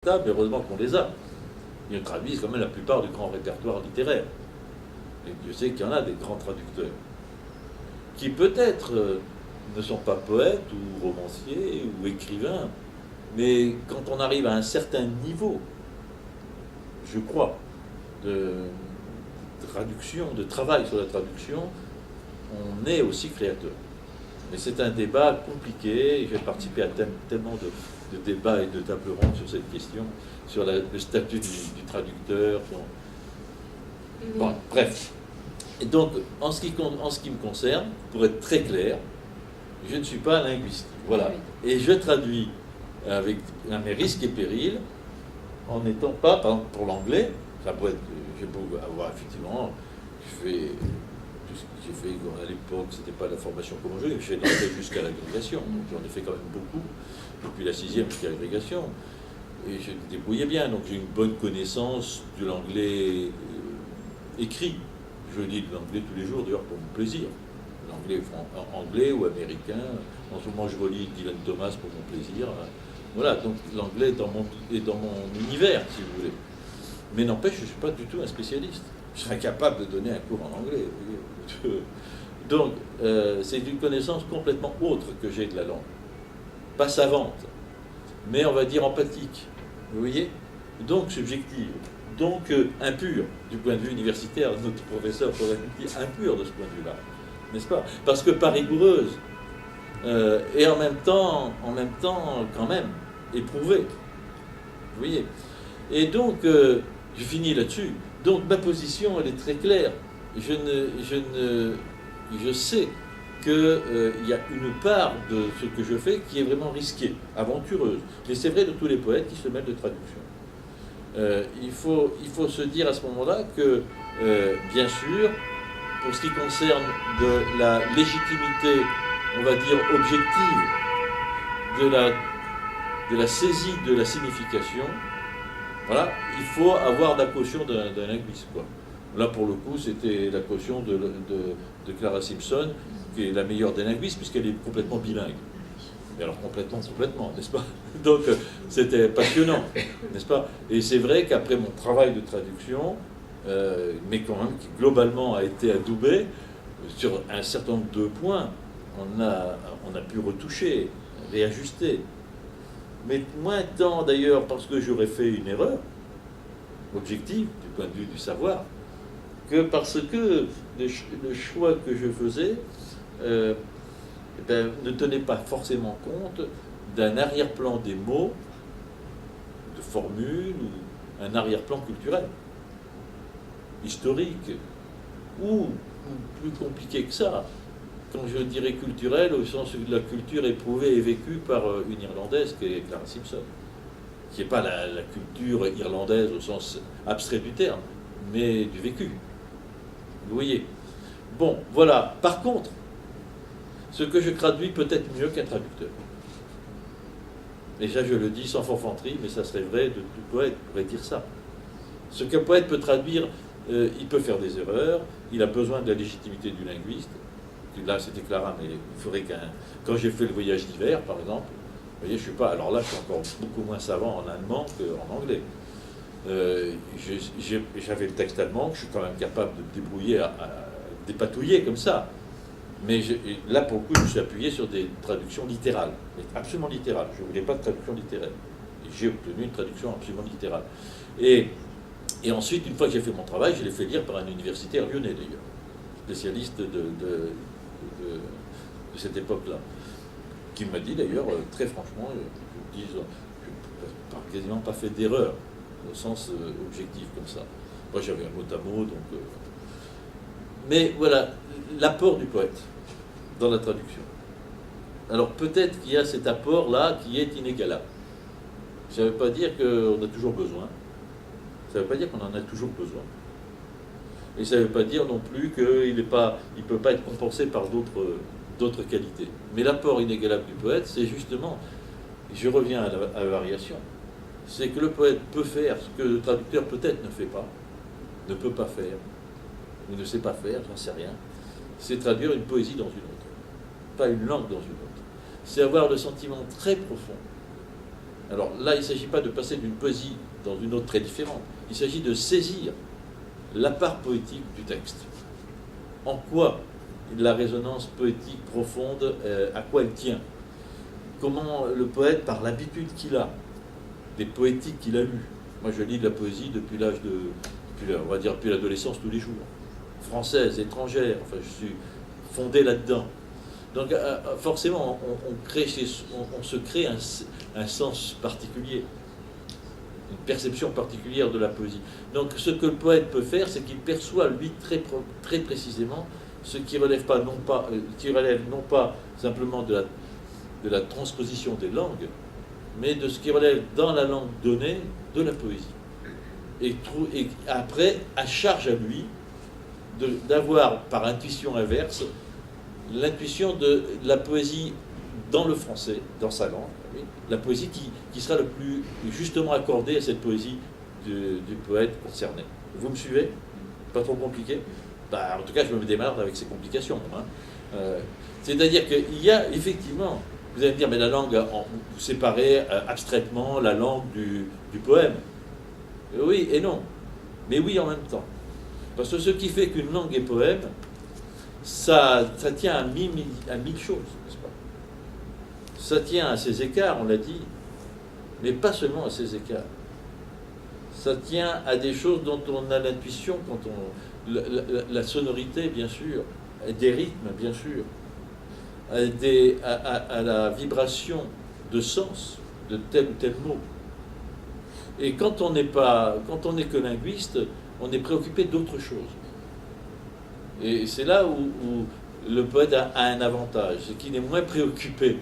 mais heureusement qu'on les a. Ils traduisent quand même la plupart du grand répertoire littéraire. Et Dieu sait qu'il y en a des grands traducteurs, qui peut-être ne sont pas poètes ou romanciers ou écrivains, mais quand on arrive à un certain niveau, je crois, de traduction, de travail sur la traduction, on est aussi créateur. Mais c'est un débat compliqué, j'ai participé à tellement de débats et de tables rondes sur cette question, sur le statut du traducteur. Bon, bref. Et donc, en ce qui me concerne, pour être très clair, je ne suis pas un linguiste. Voilà. Et je traduis avec mes risques et périls, en n'étant pas, par exemple, pour l'anglais, ça peut être, j'ai beau avoir effectivement, j'ai fait à l'époque, c'était pas la formation comme aujourd'hui, j'ai fait l'anglais jusqu'à l'agrégation, donc j'en ai fait quand même beaucoup, depuis la 6e jusqu'à l'agrégation, et je me débrouillais bien, donc j'ai une bonne connaissance de l'anglais écrit. Je lis de l'anglais tous les jours, d'ailleurs, pour mon plaisir. L'anglais anglais ou américain. En ce moment, je relis Dylan Thomas pour mon plaisir. Voilà, donc l'anglais est dans mon univers, si vous voulez. Mais n'empêche, je ne suis pas du tout un spécialiste. Je serais capable de donner un cours en anglais. Donc, c'est une connaissance complètement autre que j'ai de la langue. Pas savante, mais on va dire empathique. Vous voyez? Donc subjective. donc impure du point de vue universitaire. Notre professeur pourrait dire impure de ce point de vue-là, n'est-ce pas? Parce que pas rigoureuse, et en même temps, quand même, éprouvée. Vous voyez? Et donc, je finis là-dessus. Donc, ma position, elle est très claire. Je sais qu'il y a une part de ce que je fais qui est vraiment risquée, aventureuse. Mais c'est vrai de tous les poètes qui se mêlent de traduction. Il faut se dire à ce moment-là que, bien sûr, pour ce qui concerne de la légitimité, on va dire, objective de la saisie de la signification, voilà, il faut avoir la caution d'un linguiste, quoi. Là, pour le coup, c'était la caution de Clara Simpson, qui est la meilleure des linguistes, puisqu'elle est complètement bilingue. Mais alors complètement, n'est-ce pas? Donc, c'était passionnant, n'est-ce pas? Et c'est vrai qu'après mon travail de traduction, mais quand même qui globalement a été adoubé, sur un certain nombre de points, on a pu retoucher, réajuster. Mais moins tant d'ailleurs parce que j'aurais fait une erreur objective du point de vue du savoir, que parce que le choix que je faisais ne tenait pas forcément compte d'un arrière-plan des mots, de formules, ou un arrière-plan culturel, historique, ou plus compliqué que ça. Quand je dirais culturel, au sens de la culture éprouvée et vécue par une Irlandaise qui est Clara Simpson, qui n'est pas la culture irlandaise au sens abstrait du terme, mais du vécu. Vous voyez? Bon, voilà. Par contre, ce que je traduis peut-être mieux qu'un traducteur. Et ça, je le dis sans forfanterie, mais ça serait vrai de tout poète, pourrait dire ça. Ce qu'un poète peut traduire, il peut faire des erreurs, il a besoin de la légitimité du linguiste. Là, c'était Clara, mais il faudrait quand j'ai fait le voyage d'hiver, par exemple, vous voyez, je suis pas. Alors là, je suis encore beaucoup moins savant en allemand qu'en anglais. J'avais le texte allemand, que je suis quand même capable de me débrouiller, à dépatouiller comme ça. Mais là, pour le coup, je me suis appuyé sur des traductions littérales, mais absolument littérales. Je ne voulais pas de traduction littéraire. Et j'ai obtenu une traduction absolument littérale. Et ensuite, une fois que j'ai fait mon travail, je l'ai fait lire par un universitaire lyonnais, d'ailleurs, spécialiste de cette époque-là, qui m'a dit d'ailleurs, très franchement, je n'ai quasiment pas fait d'erreur, au sens objectif comme ça. Moi, j'avais un mot à mot, donc... Mais voilà, l'apport du poète dans la traduction. Alors peut-être qu'il y a cet apport-là qui est inégalable. Ça ne veut pas dire qu'on a toujours besoin. Ça ne veut pas dire qu'on en a toujours besoin. Et ça ne veut pas dire non plus qu'il ne peut pas être compensé par d'autres qualités. Mais l'apport inégalable du poète, c'est justement, je reviens à la variation, c'est que le poète peut faire ce que le traducteur peut-être ne fait pas, ne peut pas faire, ou ne sait pas faire, j'en sais rien, c'est traduire une poésie dans une autre, pas une langue dans une autre. C'est avoir le sentiment très profond. Alors là, il ne s'agit pas de passer d'une poésie dans une autre très différente, il s'agit de saisir la part poétique du texte. En quoi la résonance poétique profonde, à quoi elle tient? Comment le poète, par l'habitude qu'il a, des poétiques qu'il a lues. Moi, je lis de la poésie depuis on va dire depuis l'adolescence tous les jours. Française, étrangère, enfin, je suis fondé là-dedans. Donc, forcément, on se crée un sens particulier, une perception particulière de la poésie. Donc, ce que le poète peut faire, c'est qu'il perçoit, lui, très précisément, ce qui relève non pas simplement de la transposition des langues, mais de ce qui relève dans la langue donnée de la poésie. Et après, à charge à lui d'avoir, par intuition inverse, l'intuition de la poésie dans le français, dans sa langue, oui, la poésie qui sera le plus justement accordée à cette poésie du poète concerné. Vous me suivez? Pas trop compliqué? En tout cas, je me démarre avec ces complications. Hein. C'est-à-dire qu'il y a effectivement, vous allez me dire, mais la langue, vous séparez abstraitement la langue du poème. Oui et non, mais oui en même temps. Parce que ce qui fait qu'une langue est poème, ça tient à mille choses, n'est-ce pas? Ça tient à ses écarts, on l'a dit, mais pas seulement à ses écarts. Ça tient à des choses dont on a l'intuition quand on... La sonorité, bien sûr, des rythmes, bien sûr, à la vibration de sens de tel ou tel mot. Et quand on n'est que linguiste, on est préoccupé d'autre chose. Et c'est là où le poète a un avantage, c'est qu'il est moins préoccupé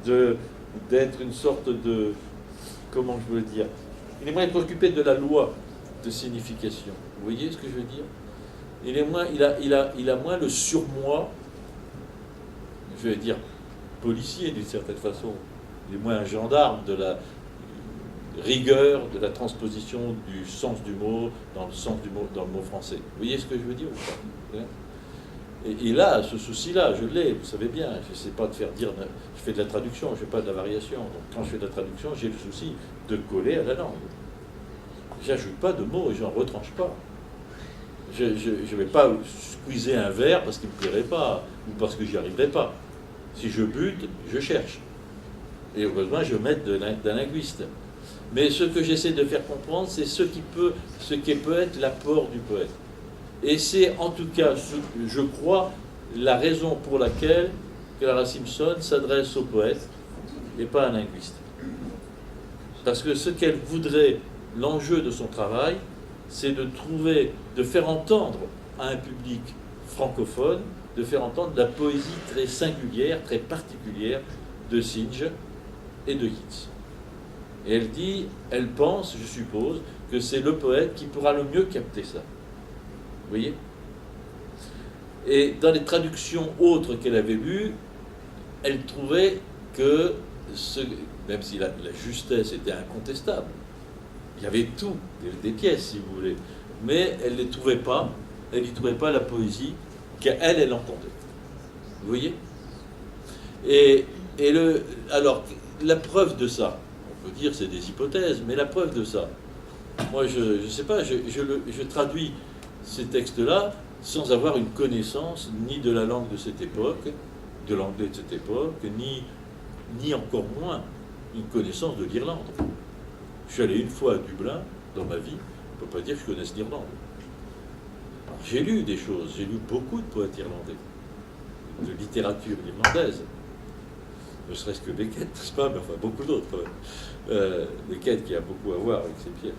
d'être une sorte de... Comment je veux le dire? Il est moins préoccupé de la loi de signification. Vous voyez ce que je veux dire? Il a moins le surmoi, je vais dire policier d'une certaine façon. Il est moins un gendarme de la rigueur de la transposition du sens du mot dans le sens du mot dans le mot français. Vous voyez ce que je veux dire ou pas? Et là, ce souci-là, je l'ai, vous savez bien, je ne sais pas de faire dire, je fais de la traduction, je ne fais pas de la variation. Donc quand je fais de la traduction, j'ai le souci de coller à la langue. J'ajoute pas de mots et j'en retranche pas. Je ne vais pas squeezer un vers parce qu'il ne me plairait pas ou parce que j'y arriverai pas. Si je bute, je cherche. Et heureusement, je m'aide d'un linguiste. Mais ce que j'essaie de faire comprendre, c'est ce qui peut être l'apport du poète. Et c'est en tout cas, je crois, la raison pour laquelle Clara Simpson s'adresse au poète et pas à un linguiste. Parce que ce qu'elle voudrait, l'enjeu de son travail, c'est de faire entendre à un public francophone, de faire entendre la poésie très singulière, très particulière de Synge et de Yeats. Et elle pense, je suppose, que c'est le poète qui pourra le mieux capter ça. Vous voyez? Et dans les traductions autres qu'elle avait lues, elle trouvait que, même si la justesse était incontestable, il y avait tout, des pièces si vous voulez, mais elle n'y trouvait pas la poésie qu'elle entendait. Vous voyez? Alors, la preuve de ça, on peut dire c'est des hypothèses, mais la preuve de ça, moi je ne sais pas, je traduis ces textes-là sans avoir une connaissance ni de la langue de cette époque, de l'anglais de cette époque, ni encore moins une connaissance de l'Irlande. Je suis allé une fois à Dublin dans ma vie, on ne peut pas dire que je connaisse l'Irlande. J'ai lu des choses, j'ai lu beaucoup de poètes irlandais, de littérature irlandaise, ne serait-ce que Beckett, n'est-ce pas, mais enfin beaucoup d'autres. Beckett qui a beaucoup à voir avec ses pièces.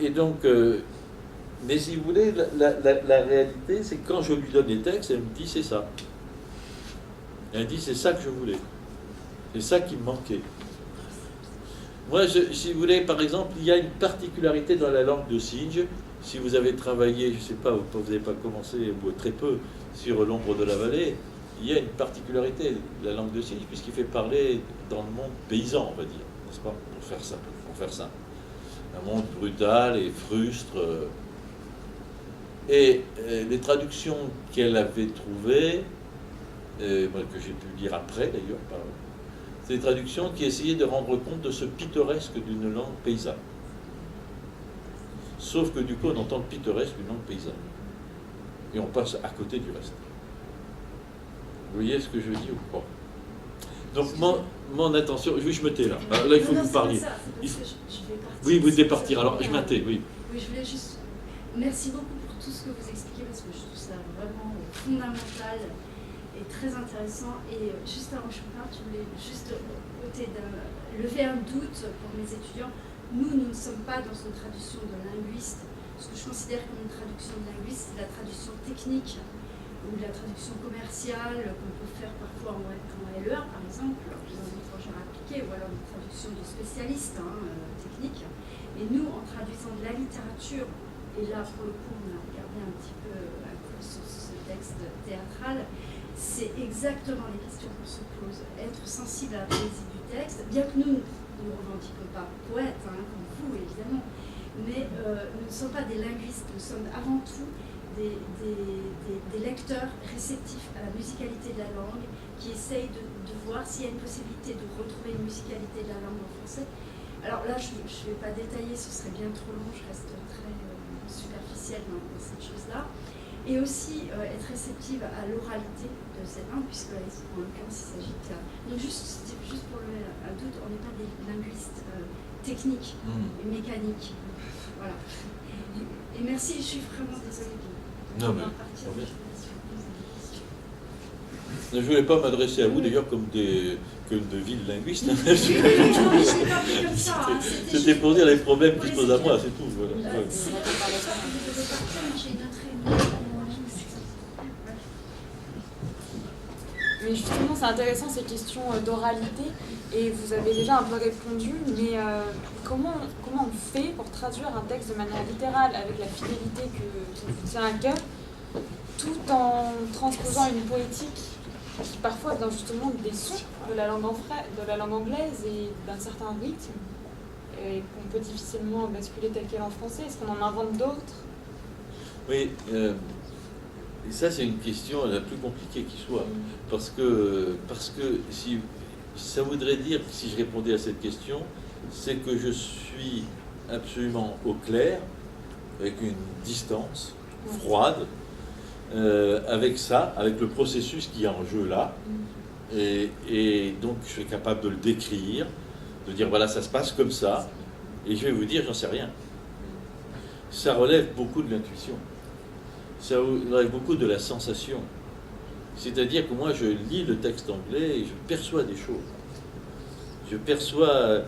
Et donc, mais si vous voulez, la réalité, c'est que quand je lui donne les textes, elle me dit c'est ça. Elle dit c'est ça que je voulais. C'est ça qui me manquait. Moi, si vous voulez, par exemple, il y a une particularité dans la langue de Synge. Si vous avez travaillé, je ne sais pas, vous n'avez pas commencé, ou très peu, sur l'ombre de la vallée, il y a une particularité de la langue de Synge, puisqu'il fait parler dans le monde paysan, on va dire, n'est-ce pas, pour faire ça. Un monde brutal et frustre. Et les traductions qu'elle avait trouvées, que j'ai pu lire après d'ailleurs, c'est des traductions qui essayaient de rendre compte de ce pittoresque d'une langue paysanne. Sauf que du coup, on entend le pittoresque d'une langue paysanne. Et on passe à côté du reste. Vous voyez ce que je dis ou pas? Donc, mon intention... Oui, je me tais là. Là, il faut que vous parliez. Oui, vous devez partir. Alors, je m'attais, oui. Oui, je voulais juste... Merci beaucoup pour tout ce que vous expliquez, parce que je trouve ça vraiment fondamental et très intéressant. Et juste avant que je parte, je voulais juste lever un doute pour mes étudiants. Nous ne sommes pas dans une traduction de linguiste. Ce que je considère comme une traduction de linguiste, c'est la traduction technique ou la traduction commerciale qu'on peut faire parfois en LEA, par exemple, en langue étrangère appliquée, ou alors une traduction de spécialiste technique. Et nous, en traduisant de la littérature, et là, pour le coup, on a regardé un peu sur ce texte théâtral, c'est exactement les questions qu'on se pose. Être sensible à la poésie du texte, bien que nous ne revendiquons pas poètes, comme vous, évidemment, mais nous ne sommes pas des linguistes, nous sommes avant tout des lecteurs réceptifs à la musicalité de la langue, qui essayent de voir s'il y a une possibilité de retrouver une musicalité de la langue en français. Alors là, je ne vais pas détailler, ce serait bien trop long, je reste très superficielle dans cette chose-là. et aussi être réceptive à l'oralité de cette langue, puisque en l'occurrence il s'agit de... Donc juste pour lever un doute, on n'est pas des linguistes techniques et mécaniques. Voilà. Et merci, je suis vraiment désolée. Non, mais je ne voulais pas m'adresser à vous d'ailleurs comme de ville linguiste. C'était pour dire les problèmes qui se posent à moi, c'est tout. Voilà. Ouais. Mais justement, c'est intéressant ces questions d'oralité, et vous avez déjà un peu répondu, mais comment on fait pour traduire un texte de manière littérale avec la fidélité qui vous tient à cœur, tout en transposant une poétique qui parfois dans justement des sons de la langue anglaise et d'un certain rythme, et qu'on peut difficilement basculer tel quel en français? Est-ce qu'on en invente d'autres? Oui, et ça c'est une question la plus compliquée qui soit, parce que si ça voudrait dire que si je répondais à cette question, c'est que je suis absolument au clair, avec une distance froide, avec ça, avec le processus qui est en jeu là, et donc je suis capable de le décrire, de dire voilà ça se passe comme ça, et je vais vous dire j'en sais rien. Ça relève beaucoup de l'intuition, ça relève beaucoup de la sensation. C'est-à-dire que moi je lis le texte anglais et je perçois des choses. Je perçois,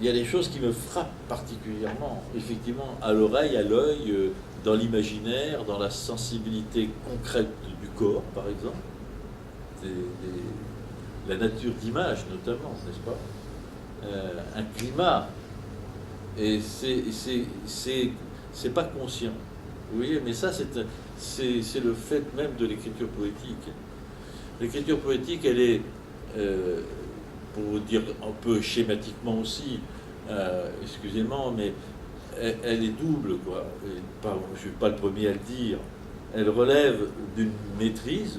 il y a des choses qui me frappent particulièrement, effectivement, à l'oreille, à l'œil, dans l'imaginaire, dans la sensibilité concrète du corps, par exemple, la nature d'image notamment, n'est-ce pas, un climat, et c'est pas conscient. Vous voyez, mais ça c'est le fait même de l'écriture poétique. L'écriture poétique, elle est, pour vous dire un peu schématiquement aussi, excusez-moi, mais elle est double, quoi. Je ne suis pas le premier à le dire. Elle relève d'une maîtrise,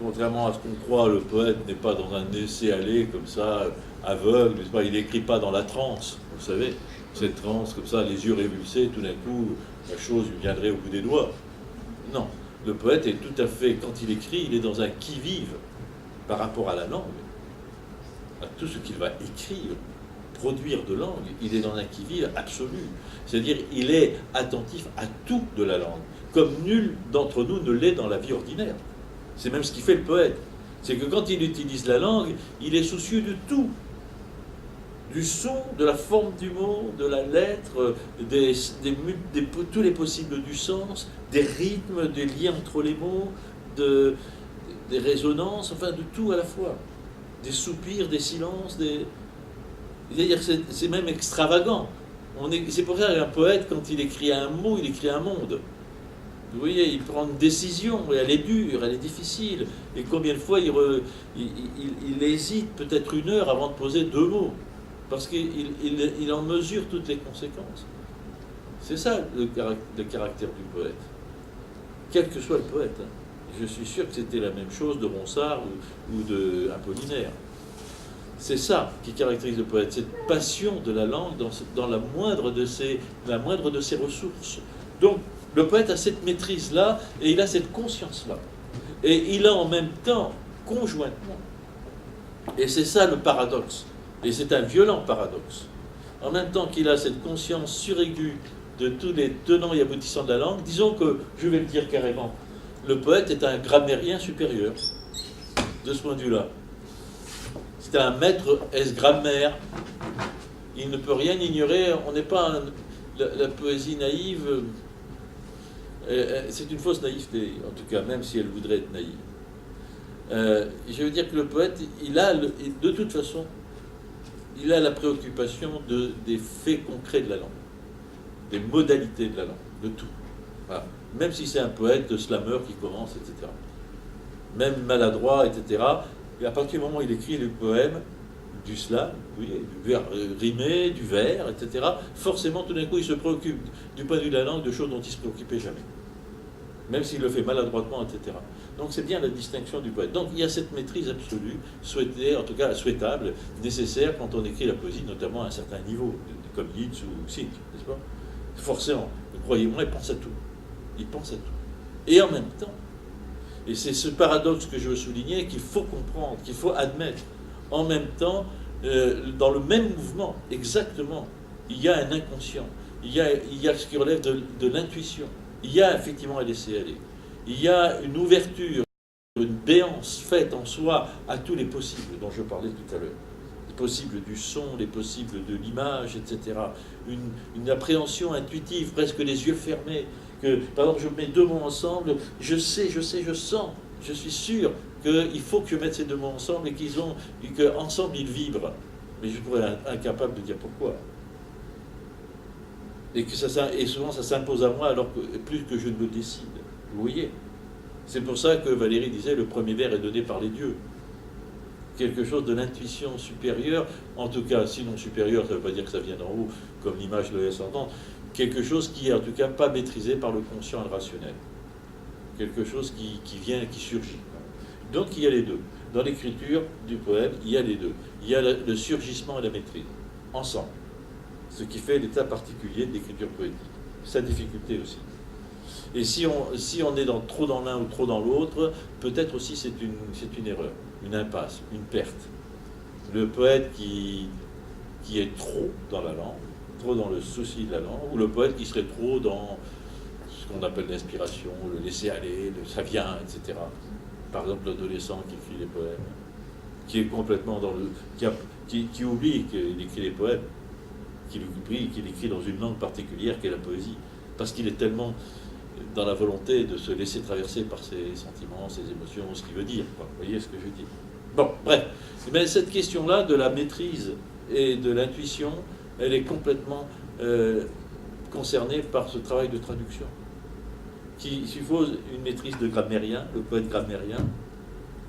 contrairement à ce qu'on croit. Le poète n'est pas dans un laisser-aller comme ça, aveugle, n'est-ce pas, il n'écrit pas dans la transe, vous savez, cette transe comme ça, les yeux révulsés, tout d'un coup, la chose lui viendrait au bout des doigts. Non, le poète est tout à fait, quand il écrit, il est dans un qui-vive par rapport à la langue, à tout ce qu'il va écrire, produire de langue, il est dans un qui-vive absolu. C'est-à-dire, il est attentif à tout de la langue, comme nul d'entre nous ne l'est dans la vie ordinaire. C'est même ce qui fait le poète. C'est que quand il utilise la langue, il est soucieux de tout. Du son, de la forme du mot, de la lettre, tous les possibles du sens, des rythmes, des liens entre les mots, des résonances, enfin de tout à la fois. Des soupirs, des silences, c'est-à-dire c'est même extravagant. C'est pour ça qu'un poète, quand il écrit un mot, il écrit un monde. Vous voyez, il prend une décision, et elle est dure, elle est difficile. Et combien de fois il hésite peut-être une heure avant de poser deux mots, parce qu'il en mesure toutes les conséquences. C'est ça le caractère du poète. Quel que soit le poète. Hein. Je suis sûr que c'était la même chose de Ronsard ou de Apollinaire. C'est ça qui caractérise le poète, cette passion de la langue dans la moindre de ses ressources. Donc, le poète a cette maîtrise-là, et il a cette conscience-là. Et il a en même temps, conjointement, et c'est ça le paradoxe, et c'est un violent paradoxe, en même temps qu'il a cette conscience suraiguë de tous les tenants et aboutissants de la langue, disons que, je vais le dire carrément, le poète est un grammairien supérieur, de ce point de vue-là. C'est un maître ès-grammaire. Il ne peut rien ignorer. On n'est pas la poésie naïve. C'est une fausse naïveté, en tout cas, même si elle voudrait être naïve. Je veux dire que le poète, de toute façon, il a la préoccupation des faits concrets de la langue, des modalités de la langue, de tout. Voilà. Même si c'est un poète slameur qui commence, etc. Même maladroit, etc. Et à partir du moment où il écrit le poème, du slam, oui, du vers rimé, du vers, etc., forcément, tout d'un coup, il se préoccupe du point de vue de la langue de choses dont il ne se préoccupait jamais. Même s'il le fait maladroitement, etc. Donc c'est bien la distinction du poète. Donc il y a cette maîtrise absolue, souhaitée, en tout cas souhaitable, nécessaire quand on écrit la poésie, notamment à un certain niveau, comme Yeats ou Sink, n'est-ce pas? Forcément, croyez-moi, il pense à tout. Il pense à tout. et en même temps. Et c'est ce paradoxe que je veux souligner, qu'il faut comprendre, qu'il faut admettre. En même temps, dans le même mouvement, exactement, il y a un inconscient, il y a ce qui relève de l'intuition, il y a effectivement un laisser-aller, il y a une ouverture, une béance faite en soi à tous les possibles dont je parlais tout à l'heure. Les possibles du son, les possibles de l'image, etc. Une appréhension intuitive, presque les yeux fermés, que, par exemple, je mets deux mots ensemble, je sais, je sens, je suis sûr qu'il faut que je mette ces deux mots ensemble et qu'ensemble ils vibrent. Mais je pourrais être incapable de dire pourquoi. Et souvent ça s'impose à moi alors que plus que je ne le décide. Vous voyez? C'est pour ça que Valérie disait le premier vers est donné par les dieux. Quelque chose de l'intuition supérieure, en tout cas, sinon supérieure, ça ne veut pas dire que ça vient d'en haut, comme l'image le laisse entendre, quelque chose qui est en tout cas pas maîtrisé par le conscient et le rationnel. Quelque chose qui vient, qui surgit. Donc il y a les deux. Dans l'écriture du poème, il y a les deux. Il y a le surgissement et la maîtrise, ensemble. Ce qui fait l'état particulier de l'écriture poétique. Sa difficulté aussi. Et si on est trop dans l'un ou trop dans l'autre, peut-être aussi c'est une erreur, une impasse, une perte. Le poète qui est trop dans la langue, trop dans le souci de la langue, ou le poète qui serait trop dans ce qu'on appelle l'inspiration, le laisser aller, ça vient, etc. Par exemple, l'adolescent qui écrit les poèmes, qui est complètement dans le... qui oublie qu'il écrit les poèmes, qu'il écrit dans une langue particulière qu'est la poésie, parce qu'il est tellement dans la volonté de se laisser traverser par ses sentiments, ses émotions, ce qu'il veut dire. Vous voyez ce que je dis? Bon, bref. Mais cette question-là de la maîtrise et de l'intuition, elle est complètement concernée par ce travail de traduction, qui suppose une maîtrise de grammairien, le poète grammairien,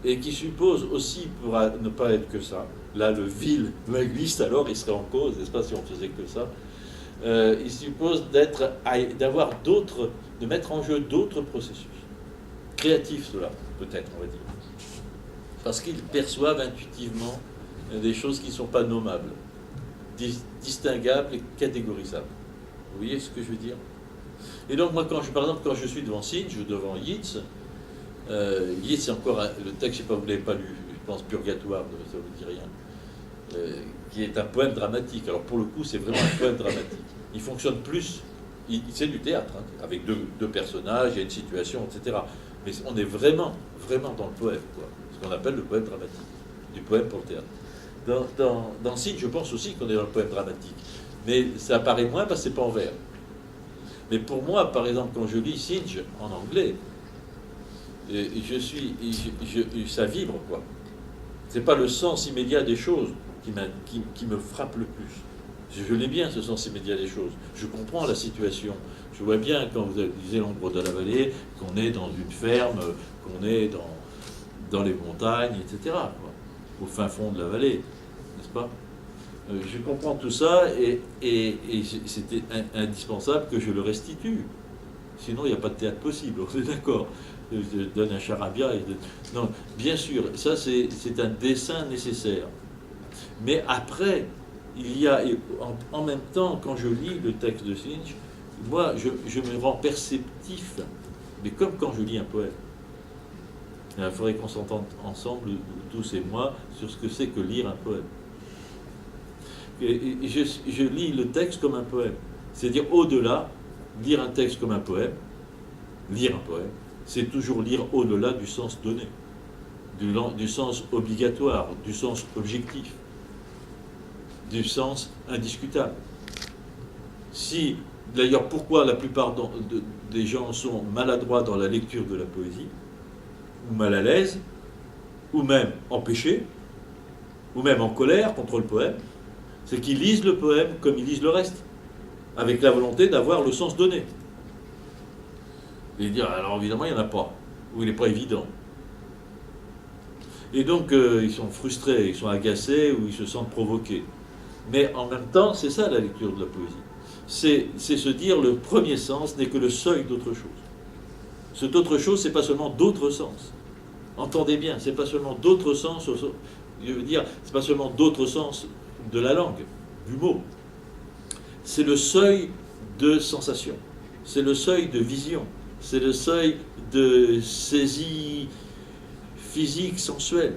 et qui suppose aussi, pour ne pas être que ça, là le vil linguiste alors il serait en cause, n'est-ce pas, si on faisait que ça, il suppose d'avoir d'autres, de mettre en jeu d'autres processus, créatifs cela, peut-être on va dire, parce qu'ils perçoivent intuitivement des choses qui ne sont pas nommables, distinguables et catégorisables. Vous voyez ce que je veux dire? Et donc moi, par exemple, quand je suis devant Singe ou devant Yeats, Yeats, c'est encore le texte, je ne sais pas, vous ne l'avez pas lu, je pense Purgatoire, ça ne vous dit rien, qui est un poème dramatique. Alors pour le coup, c'est vraiment un poème dramatique. Il fonctionne plus, c'est du théâtre, hein, avec deux personnages, il y a une situation, etc. Mais on est vraiment dans le poème, quoi, ce qu'on appelle le poème dramatique, du poème pour le théâtre. Dans Singe, je pense aussi qu'on est dans le poème dramatique, mais ça apparaît moins parce que c'est pas en vers. Mais pour moi, par exemple, quand je lis Singe en anglais, ça vibre, quoi. C'est pas le sens immédiat des choses qui me frappe le plus. Je l'ai bien, ce sens immédiat des choses. Je comprends la situation. Je vois bien, quand vous lisez L'ombre de la vallée, qu'on est dans une ferme, qu'on est dans les montagnes, etc., quoi, au fin fond de la vallée, n'est-ce pas? Je comprends tout ça et c'était indispensable que je le restitue. Sinon, il n'y a pas de théâtre possible, on est d'accord. Je donne un charabia. Non, bien sûr, ça c'est un dessin nécessaire. Mais après, il y a, en même temps, quand je lis le texte de Singe, moi, je me rends perceptif, mais comme quand je lis un poème. Il faudrait qu'on s'entende ensemble, tous et moi, sur ce que c'est que lire un poème. Et je lis le texte comme un poème. C'est-à-dire, au-delà, lire un texte comme un poème, c'est toujours lire au-delà du sens donné, du sens obligatoire, du sens objectif, du sens indiscutable. D'ailleurs, pourquoi la plupart des gens sont maladroits dans la lecture de la poésie, ou mal à l'aise, ou même empêchés, ou même en colère contre le poème, c'est qu'ils lisent le poème comme ils lisent le reste, avec la volonté d'avoir le sens donné. Et dire, alors évidemment, il n'y en a pas, ou il n'est pas évident. Et donc, ils sont frustrés, ils sont agacés, ou ils se sentent provoqués. Mais en même temps, c'est ça la lecture de la poésie. C'est se dire, le premier sens n'est que le seuil d'autre chose. Cet autre chose, c'est pas seulement d'autres sens. Entendez bien, c'est pas seulement d'autres sens, je veux dire, c'est pas seulement d'autres sens de la langue, du mot. C'est le seuil de sensation, c'est le seuil de vision, c'est le seuil de saisie physique, sensuelle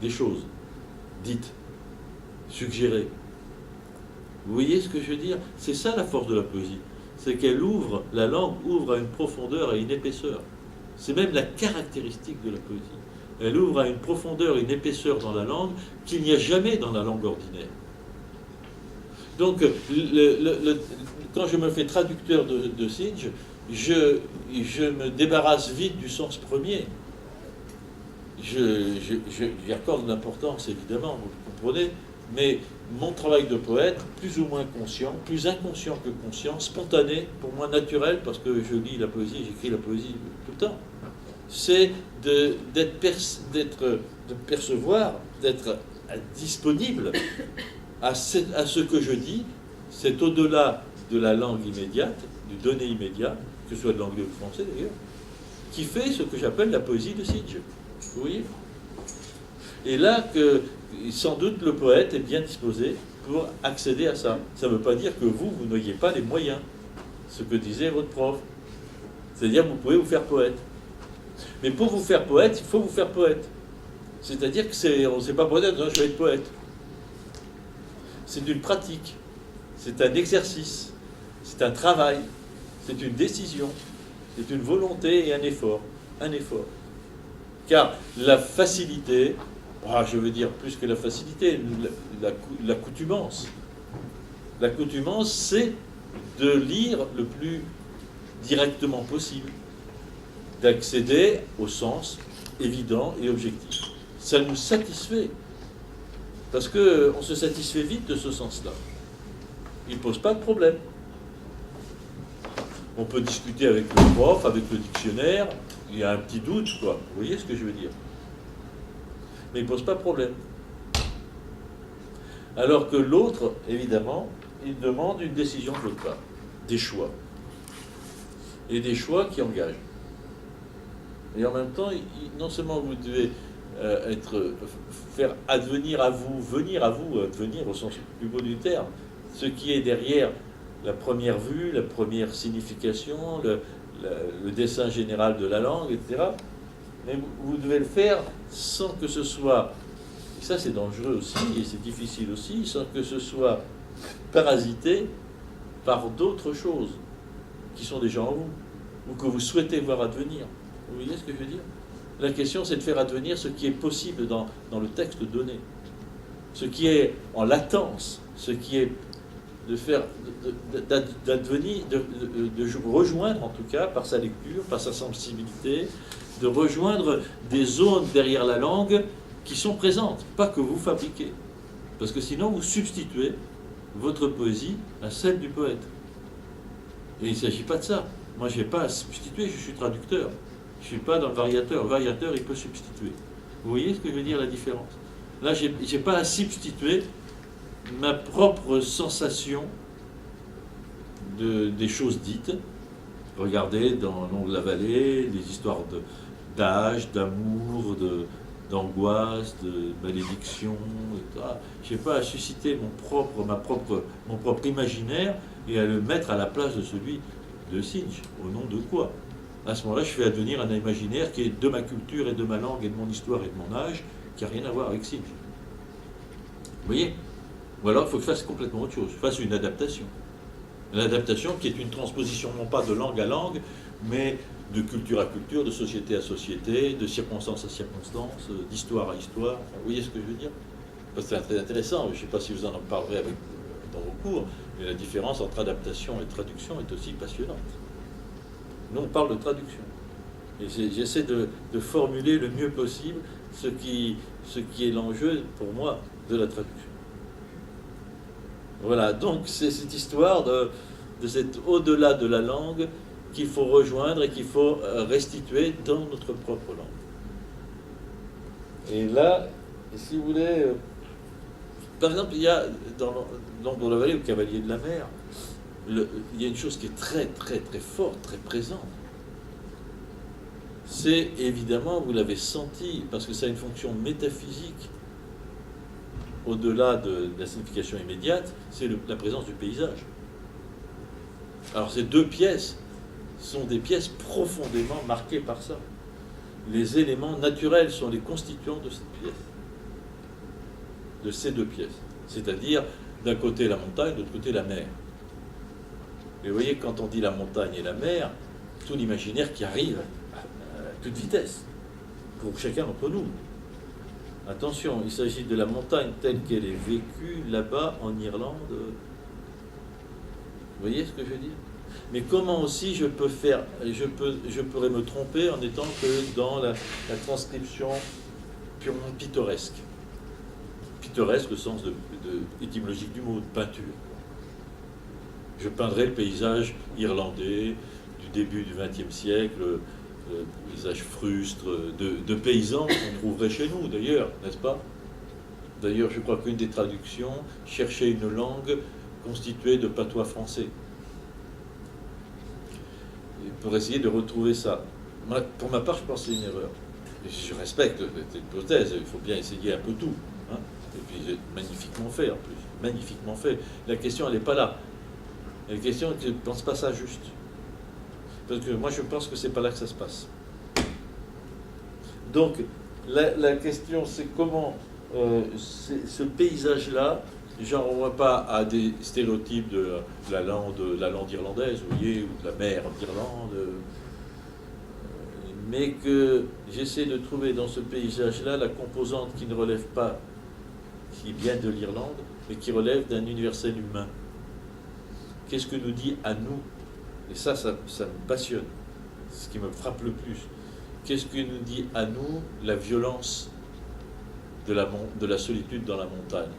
des choses dites, suggérées. Vous voyez ce que je veux dire? C'est ça la force de la poésie. C'est qu'elle ouvre, la langue ouvre à une profondeur et une épaisseur. C'est même la caractéristique de la poésie. Elle ouvre à une profondeur et une épaisseur dans la langue qu'il n'y a jamais dans la langue ordinaire. Donc, quand je me fais traducteur de Sitges, je me débarrasse vite du sens premier. J'y accorde l'importance, évidemment, vous comprenez, mais mon travail de poète, plus ou moins conscient, plus inconscient que conscient, spontané, pour moi naturel, parce que je lis la poésie, j'écris la poésie tout le temps, c'est de percevoir, d'être disponible à ce que je dis. C'est au-delà de la langue immédiate, du donné immédiat, que ce soit de l'anglais ou du français d'ailleurs, qui fait ce que j'appelle la poésie de Sitges. Vous voyez? Et là, que sans doute le poète est bien disposé pour accéder à ça. Ça ne veut pas dire que vous n'ayez pas les moyens, ce que disait votre prof. C'est-à-dire que vous pouvez vous faire poète. Mais pour vous faire poète, il faut vous faire poète. C'est-à-dire on ne sait pas poète, je vais être poète. C'est une pratique, c'est un exercice, c'est un travail, c'est une décision, c'est une volonté et un effort. Un effort. Car la facilité, je veux dire plus que la facilité, l'accoutumance. L'accoutumance, c'est de lire le plus directement possible, d'accéder au sens évident et objectif. Ça nous satisfait, parce qu'on se satisfait vite de ce sens-là. Il ne pose pas de problème. On peut discuter avec le prof, avec le dictionnaire, il y a un petit doute, quoi. Vous voyez ce que je veux dire? Mais il ne pose pas de problème. Alors que l'autre, évidemment, il demande une décision de votre part, des choix. Et des choix qui engagent. Et en même temps, non seulement vous devez faire advenir à vous, venir à vous, advenir au sens plus beau du terme, ce qui est derrière la première vue, la première signification, le dessin général de la langue, etc. Mais vous devez le faire sans que ce soit, et ça c'est dangereux aussi, et c'est difficile aussi, sans que ce soit parasité par d'autres choses qui sont déjà en vous, ou que vous souhaitez voir advenir. Vous voyez ce que je veux dire? La question, c'est de faire advenir ce qui est possible dans le texte donné, ce qui est en latence, ce qui est d'advenir, de rejoindre en tout cas par sa lecture, par sa sensibilité, de rejoindre des zones derrière la langue qui sont présentes, pas que vous fabriquez, parce que sinon vous substituez votre poésie à celle du poète. Et il ne s'agit pas de ça. Moi, je n'ai pas à substituer, je suis traducteur. Je ne suis pas dans le variateur. Le variateur, il peut substituer. Vous voyez ce que je veux dire, la différence? Là, je n'ai pas à substituer ma propre sensation des choses dites. Regardez dans L'Ongle de la Vallée, les histoires d'âge, d'amour, d'angoisse, de malédiction, etc. Je n'ai pas à susciter mon propre imaginaire et à le mettre à la place de celui de Sitges. Au nom de quoi? À ce moment-là, je fais advenir un imaginaire qui est de ma culture et de ma langue et de mon histoire et de mon âge, qui n'a rien à voir avec Sitges. Vous voyez? Ou alors, il faut que je fasse complètement autre chose. Je fasse une adaptation. Une adaptation qui est une transposition non pas de langue à langue, mais de culture à culture, de société à société, de circonstance à circonstance, d'histoire à histoire. Enfin, vous voyez ce que je veux dire? Parce que c'est très intéressant. Je ne sais pas si vous en parlerez dans vos cours, mais la différence entre adaptation et traduction est aussi passionnante. Nous, on parle de traduction. Et j'essaie de formuler le mieux possible ce qui est l'enjeu, pour moi, de la traduction. Voilà, donc c'est cette histoire de cet au-delà de la langue qu'il faut rejoindre et qu'il faut restituer dans notre propre langue. Et là, si vous voulez, par exemple, il y a dans L'Ongle de la Vallée, le Cavalier de la Mer, il y a une chose qui est très, très, très forte, très présente. C'est évidemment, vous l'avez senti, parce que ça a une fonction métaphysique, au-delà de la signification immédiate, c'est la présence du paysage. Alors, c'est deux pièces sont des pièces profondément marquées par ça. Les éléments naturels sont les constituants de cette pièce, de ces deux pièces. C'est-à-dire, d'un côté la montagne, de l'autre côté la mer. Et vous voyez, quand on dit la montagne et la mer, tout l'imaginaire qui arrive à toute vitesse, pour chacun d'entre nous. Attention, il s'agit de la montagne telle qu'elle est vécue là-bas en Irlande. Vous voyez ce que je veux dire? Mais comment aussi je pourrais me tromper en étant que dans la transcription purement pittoresque. Pittoresque au sens étymologique du mot, de peinture. Je peindrais le paysage irlandais du début du XXe siècle, le paysage frustre de paysans qu'on trouverait chez nous d'ailleurs, n'est-ce pas? D'ailleurs, je crois qu'une des traductions cherchait une langue constituée de patois français. Pour essayer de retrouver ça. Pour ma part, je pense que c'est une erreur. Et je respecte cette hypothèse, il faut bien essayer un peu tout. Hein. Et puis, c'est magnifiquement fait en plus. Magnifiquement fait. La question, elle n'est pas là. La question, je ne pense pas ça juste. Parce que moi, je pense que c'est pas là que ça se passe. Donc, la question, c'est comment ce paysage-là, j'en renvoie pas à des stéréotypes de la lande irlandaise, vous voyez, ou de la mer d'Irlande, mais que j'essaie de trouver dans ce paysage-là la composante qui ne relève pas, qui vient de l'Irlande, mais qui relève d'un universel humain. Qu'est-ce que nous dit à nous? Et ça me passionne, c'est ce qui me frappe le plus. Qu'est-ce que nous dit à nous la violence de la solitude dans la montagne,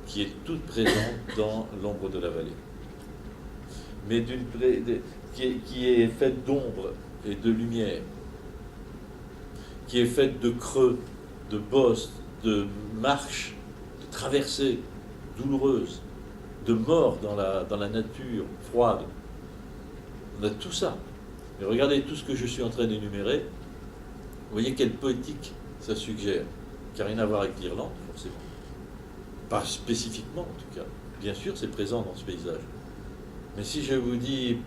qui est toute présente dans l'ombre de la vallée, mais qui est faite d'ombre et de lumière, qui est faite de creux, de bosses, de marches, de traversées douloureuses, de mort dans la nature froide. On a tout ça. Et regardez tout ce que je suis en train d'énumérer. Vous voyez quelle poétique ça suggère, qui n'a rien à voir avec l'Irlande, forcément. Pas spécifiquement, en tout cas. Bien sûr, c'est présent dans ce paysage. Mais si je vous dis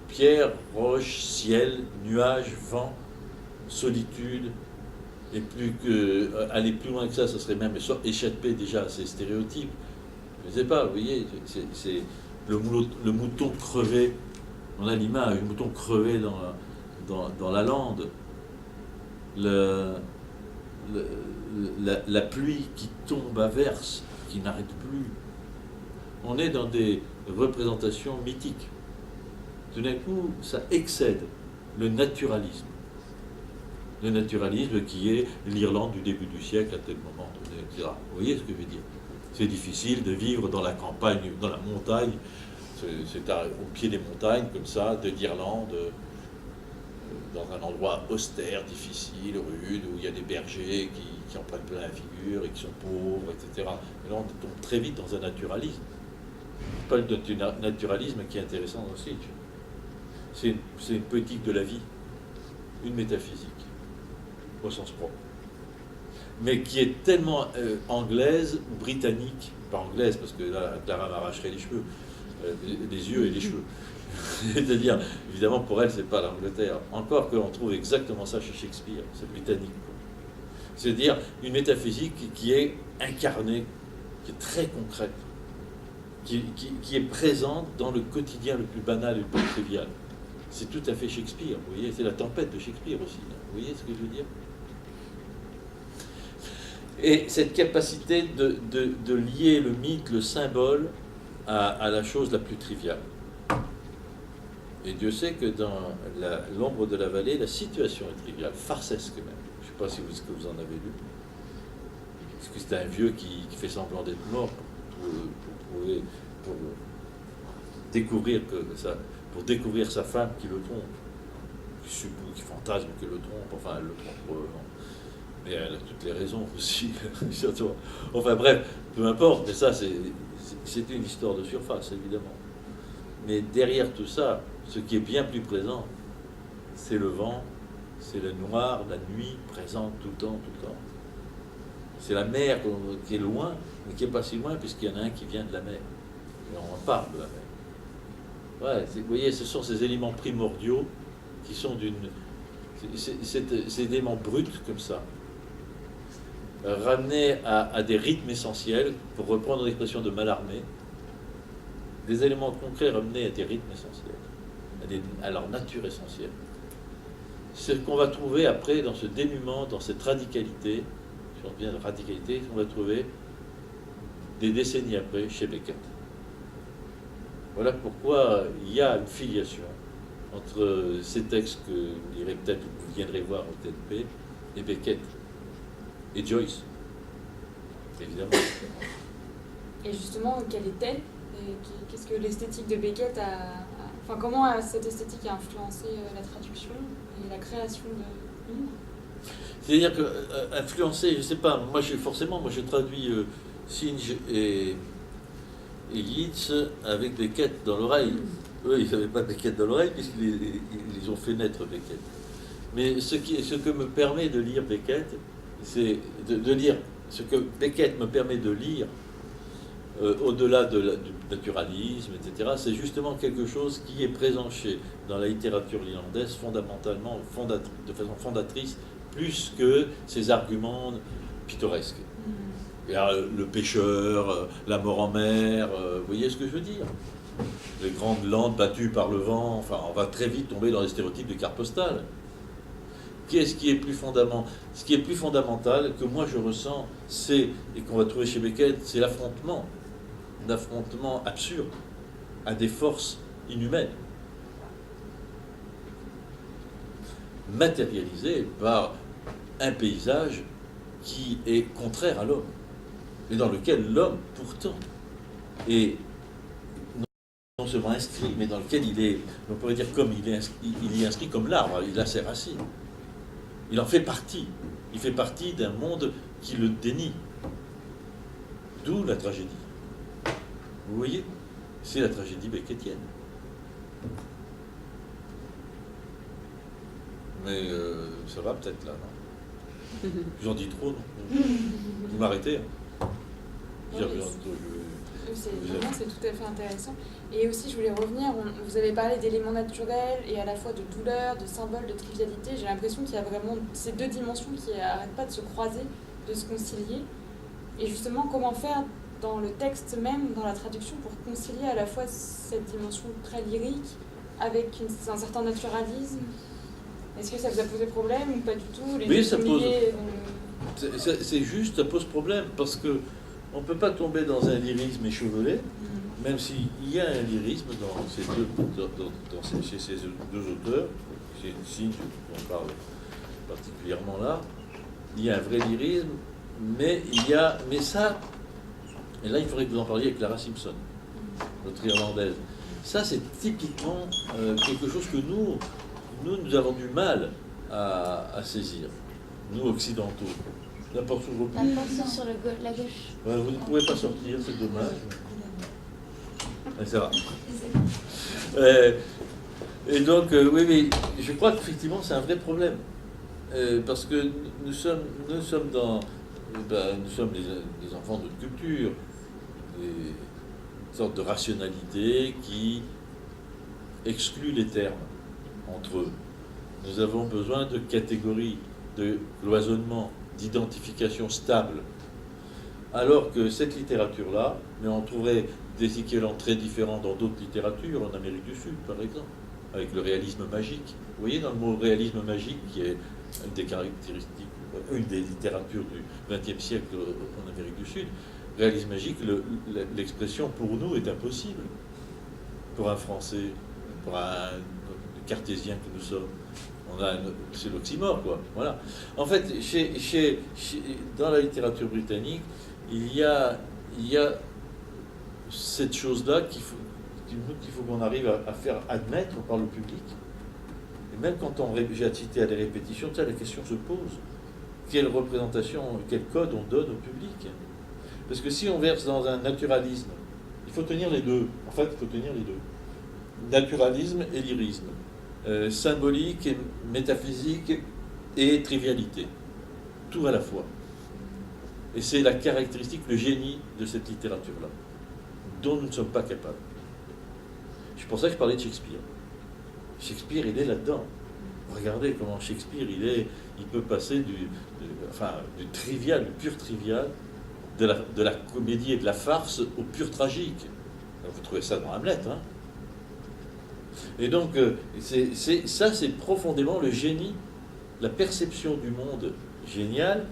pierre, roche, ciel, nuage, vent, solitude, et aller plus loin que ça, ce serait même échapper déjà à ces stéréotypes. Je ne sais pas, vous voyez, c'est le mouton crevé. On a l'image, le mouton crevé dans la lande. La pluie qui tombe à verse, qui n'arrête plus. On est dans des représentations mythiques. Tout d'un coup, ça excède le naturalisme. Le naturalisme qui est l'Irlande du début du siècle, à tel moment donné, etc. Vous voyez ce que je veux dire? C'est difficile de vivre dans la campagne, dans la montagne, c'est au pied des montagnes, comme ça, d'Irlande, dans un endroit austère, difficile, rude, où il y a des bergers qui en prennent plein la figure et qui sont pauvres, etc. Et là, on tombe très vite dans un naturalisme. C'est pas le naturalisme qui est intéressant aussi. C'est une poétique de la vie, une métaphysique, au sens propre. Mais qui est tellement anglaise ou britannique, pas anglaise, parce que là, Clara m'arracherait les cheveux, les yeux et les cheveux. C'est-à-dire, évidemment, pour elle, c'est pas l'Angleterre. Encore qu'on trouve exactement ça chez Shakespeare, c'est britannique. C'est-à-dire une métaphysique qui est incarnée, qui est très concrète, qui est présente dans le quotidien le plus banal et le plus trivial. C'est tout à fait Shakespeare, vous voyez, c'est la tempête de Shakespeare aussi. Vous voyez ce que je veux dire? Et cette capacité de lier le mythe, le symbole, à la chose la plus triviale. Et Dieu sait que dans l'ombre de la vallée, la situation est triviale, farcesque même. Je ne sais pas si vous en avez lu. Parce que c'est un vieux qui fait semblant d'être mort pour découvrir sa femme qui le trompe, qui fantasme qu'elle le trompe, enfin elle le trompe probablement. Mais elle a toutes les raisons aussi. Enfin bref, peu importe, mais ça c'est une histoire de surface, évidemment. Mais derrière tout ça, ce qui est bien plus présent, c'est le vent, c'est le noir, la nuit présente tout le temps. C'est la mer qui est loin, mais qui n'est pas si loin, puisqu'il y en a un qui vient de la mer. Et on en parle de la mer. Ouais, vous voyez, ce sont ces éléments primordiaux qui sont ces éléments bruts comme ça, ramenés à des rythmes essentiels, pour reprendre l'expression de Mallarmé, des éléments concrets ramenés à des rythmes essentiels, à leur nature essentielle. C'est ce qu'on va trouver après dans ce dénuement, dans cette radicalité, si on vient de radicalité, on va trouver des décennies après chez Beckett. Voilà pourquoi il y a une filiation entre ces textes que vous lirez peut-être ou que vous viendrez voir au TNP et Beckett et Joyce, évidemment. Et justement, quelle est-elle? Qu'est-ce que l'esthétique de Beckett enfin, comment cette esthétique a influencé la traduction et la création de livres? C'est-à-dire que influencer, je ne sais pas, moi je traduis Synge et Yeats avec Beckett dans l'oreille. Eux, ils n'avaient pas Beckett dans l'oreille puisqu'ils ont fait naître Beckett. Mais ce que me permet de lire Beckett, c'est de lire ce que Beckett me permet de lire au-delà du naturalisme, etc. C'est justement quelque chose qui est présent dans la littérature irlandaise fondamentalement, de façon fondatrice, plus que ces arguments pittoresques. Et là, le pêcheur, la mort en mer, vous voyez ce que je veux dire? Les grandes landes battues par le vent, enfin, on va très vite tomber dans les stéréotypes de carte postale. Qu'est-ce qui est plus fondamental? Ce qui est plus fondamental, que moi je ressens, et qu'on va trouver chez Beckett, c'est l'affrontement absurde à des forces inhumaines, matérialisé par un paysage qui est contraire à l'homme, et dans lequel l'homme, pourtant, est non seulement inscrit, mais dans lequel on pourrait dire comme il est inscrit comme l'arbre, il a ses racines. Il en fait partie. Il fait partie d'un monde qui le dénie. D'où la tragédie. Vous voyez? C'est la tragédie beckettienne. Mais ça va peut-être là, non? J'en dis trop, non? Vous m'arrêtez, hein? C'est tout à fait intéressant. Et aussi, je voulais revenir, vous avez parlé d'éléments naturels et à la fois de douleur, de symboles, de trivialité. J'ai l'impression qu'il y a vraiment ces deux dimensions qui n'arrêtent pas de se croiser, de se concilier. Et justement, comment faire dans le texte même, dans la traduction, pour concilier à la fois cette dimension très lyrique avec un certain naturalisme? Est-ce que ça vous a posé problème ou pas du tout? Oui, ça pose. C'est juste, ça pose problème parce que on ne peut pas tomber dans un lyrisme échevelé, même s'il y a un lyrisme chez ces deux auteurs, chez Synge, dont on parle particulièrement là. Il y a un vrai lyrisme, mais ça, et là il faudrait que vous en parliez avec Clara Simpson, notre irlandaise. Ça, c'est typiquement quelque chose que nous avons du mal à saisir, nous occidentaux. La porte s'ouvre plus. La porte sur la gauche. Ouais, vous ne pouvez pas sortir, c'est dommage. Mais ça va. Et donc, oui, je crois qu'effectivement, c'est un vrai problème. Parce que nous sommes des enfants de culture, une sorte de rationalité qui exclut les termes entre eux. Nous avons besoin de catégories, de cloisonnement, d'identification stable. Alors que cette littérature-là, mais on trouverait des équivalents très différents dans d'autres littératures, en Amérique du Sud par exemple, avec le réalisme magique. Vous voyez dans le mot réalisme magique, qui est une des caractéristiques, une des littératures du XXe siècle en Amérique du Sud, réalisme magique, l'expression pour nous est impossible. Pour un Français, pour un cartésien que nous sommes. C'est l'oxymore, quoi. Voilà. En fait, dans la littérature britannique, il y a cette chose-là qu'il faut qu'on arrive à faire admettre par le public. Et même quand j'ai assisté à des répétitions, la question se pose. Quelle représentation, quel code on donne au public? Parce que si on verse dans un naturalisme, il faut tenir les deux. En fait, il faut tenir les deux. Naturalisme et lyrisme. Symbolique, et métaphysique et trivialité. Tout à la fois. Et c'est la caractéristique, le génie de cette littérature-là, dont nous ne sommes pas capables. C'est pour ça que je parlais de Shakespeare. Shakespeare, il est là-dedans. Regardez comment Shakespeare, il peut passer du trivial, du pur trivial, de la comédie et de la farce au pur tragique. Vous trouvez ça dans Hamlet, hein? Et donc, c'est profondément le génie, la perception du monde génial,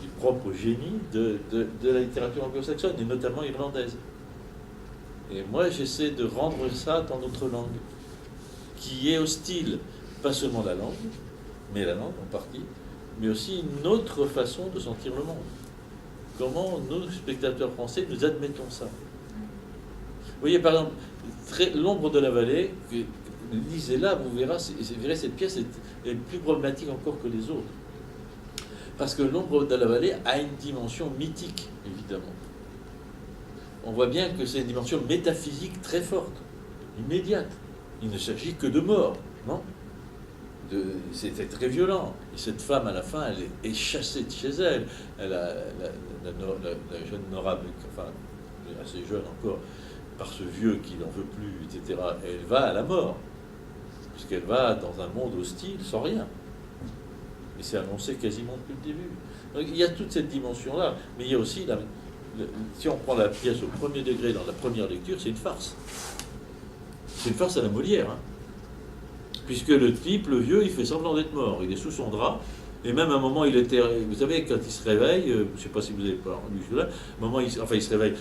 du propre génie de la littérature anglo-saxonne, et notamment irlandaise. Et moi, j'essaie de rendre ça dans notre langue, qui est hostile, pas seulement la langue, mais la langue en partie, mais aussi une autre façon de sentir le monde. Comment nous, spectateurs français, nous admettons ça? Vous voyez, par exemple, L'ombre de la vallée, lisez-la, vous verrez, cette pièce est plus problématique encore que les autres. Parce que L'ombre de la vallée a une dimension mythique, évidemment. On voit bien que c'est une dimension métaphysique très forte, immédiate. Il ne s'agit que de mort, non? C'était très violent. Et cette femme, à la fin, elle est chassée de chez elle. La jeune Nora, enfin, assez jeune encore, par ce vieux qui n'en veut plus, etc. Et elle va à la mort, puisqu'elle va dans un monde hostile, sans rien. Et c'est annoncé quasiment depuis le début. Donc, il y a toute cette dimension-là, mais il y a aussi, si on prend la pièce au premier degré dans la première lecture, c'est une farce. C'est une farce à la Molière, hein. Puisque le type, le vieux, il fait semblant d'être mort. Il est sous son drap, et même à un moment, il était... Vous savez, quand il se réveille, je ne sais pas si vous avez pas lu cela, à un moment, il se réveille...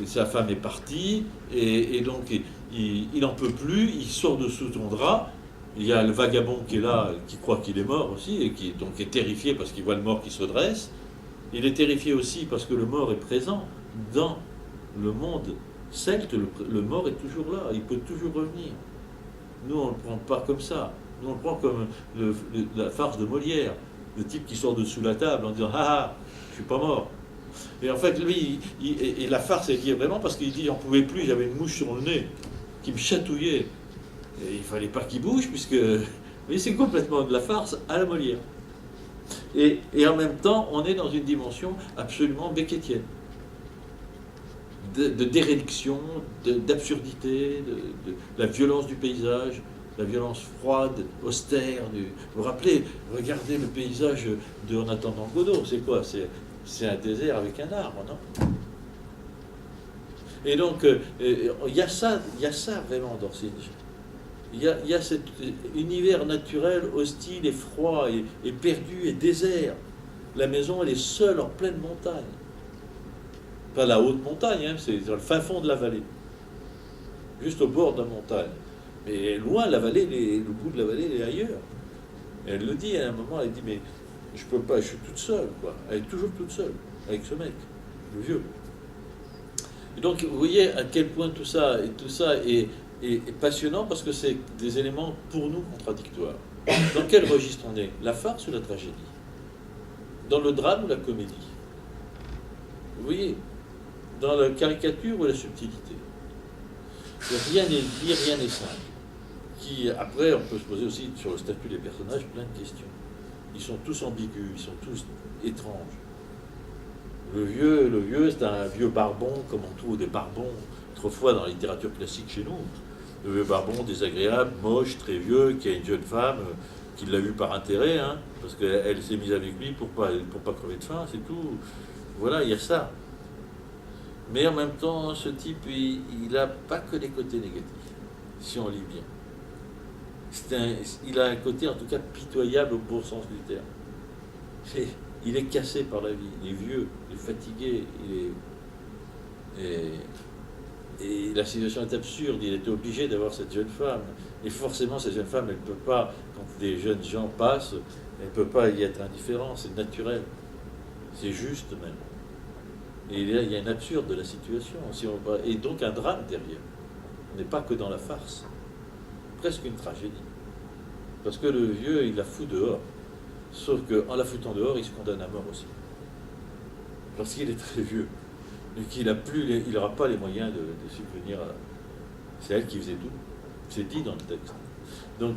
Sa femme est partie, et donc il n'en peut plus, il sort de sous son drap. Il y a le vagabond qui est là, qui croit qu'il est mort aussi, et qui donc est terrifié parce qu'il voit le mort qui se dresse. Il est terrifié aussi parce que le mort est présent dans le monde celte. Le mort est toujours là, il peut toujours revenir. Nous, on ne le prend pas comme ça. Nous, on le prend comme la farce de Molière, le type qui sort de sous la table en disant « Ah ah, je suis pas mort ». Et en fait, lui, et la farce est liée vraiment parce qu'il dit j'en pouvais plus, j'avais une mouche sur le nez qui me chatouillait. Et il fallait pas qu'il bouge, puisque. Mais c'est complètement de la farce à la Molière. Et en même temps, on est dans une dimension absolument beckettienne. De déréliction, d'absurdité, de la violence du paysage, la violence froide, austère. Vous vous rappelez, regardez le paysage de En attendant Godot, c'est quoi? C'est un désert avec un arbre, non? Et donc, il y a ça vraiment dans Singe. Il y a cet univers naturel hostile et froid et perdu et désert. La maison, elle est seule en pleine montagne. Pas la haute montagne, hein, c'est dans le fin fond de la vallée. Juste au bord de la montagne. Mais loin, la vallée, le bout de la vallée, il est ailleurs. Et elle le dit à un moment, elle dit, mais je peux pas, je suis toute seule, quoi. Elle est toujours toute seule, avec ce mec, le vieux. Et donc, vous voyez à quel point tout ça est passionnant, parce que c'est des éléments, pour nous, contradictoires. Dans quel registre on est? La farce ou la tragédie? Dans le drame ou la comédie? Vous voyez? Dans la caricature ou la subtilité? Rien n'est dit, rien n'est simple. Après, on peut se poser aussi, sur le statut des personnages, plein de questions. Ils sont tous ambigus, ils sont tous étranges. Le vieux, c'est un vieux barbon, comme on trouve des barbons autrefois dans la littérature classique chez nous. Le vieux barbon désagréable, moche, très vieux, qui a une jeune femme qui l'a eu par intérêt, hein, parce qu'elle s'est mise avec lui pour pas crever de faim, c'est tout. Voilà, il y a ça. Mais en même temps, ce type, il n'a pas que les côtés négatifs, si on lit bien. Il a un côté, en tout cas, pitoyable au bon sens du terme. Il est cassé par la vie, il est vieux, il est fatigué, et la situation est absurde. Il était obligé d'avoir cette jeune femme. Et forcément, cette jeune femme, elle ne peut pas, quand des jeunes gens passent, elle ne peut pas y être indifférente, c'est naturel. C'est juste même. Et il y a un absurde de la situation. Et donc un drame derrière. On n'est pas que dans la farce. Presque une tragédie. Parce que le vieux, il la fout dehors. Sauf qu'en la foutant dehors, il se condamne à mort aussi. Parce qu'il est très vieux. Et qu'il n'aura pas les moyens de subvenir à... C'est elle qui faisait tout. C'est dit dans le texte. Donc,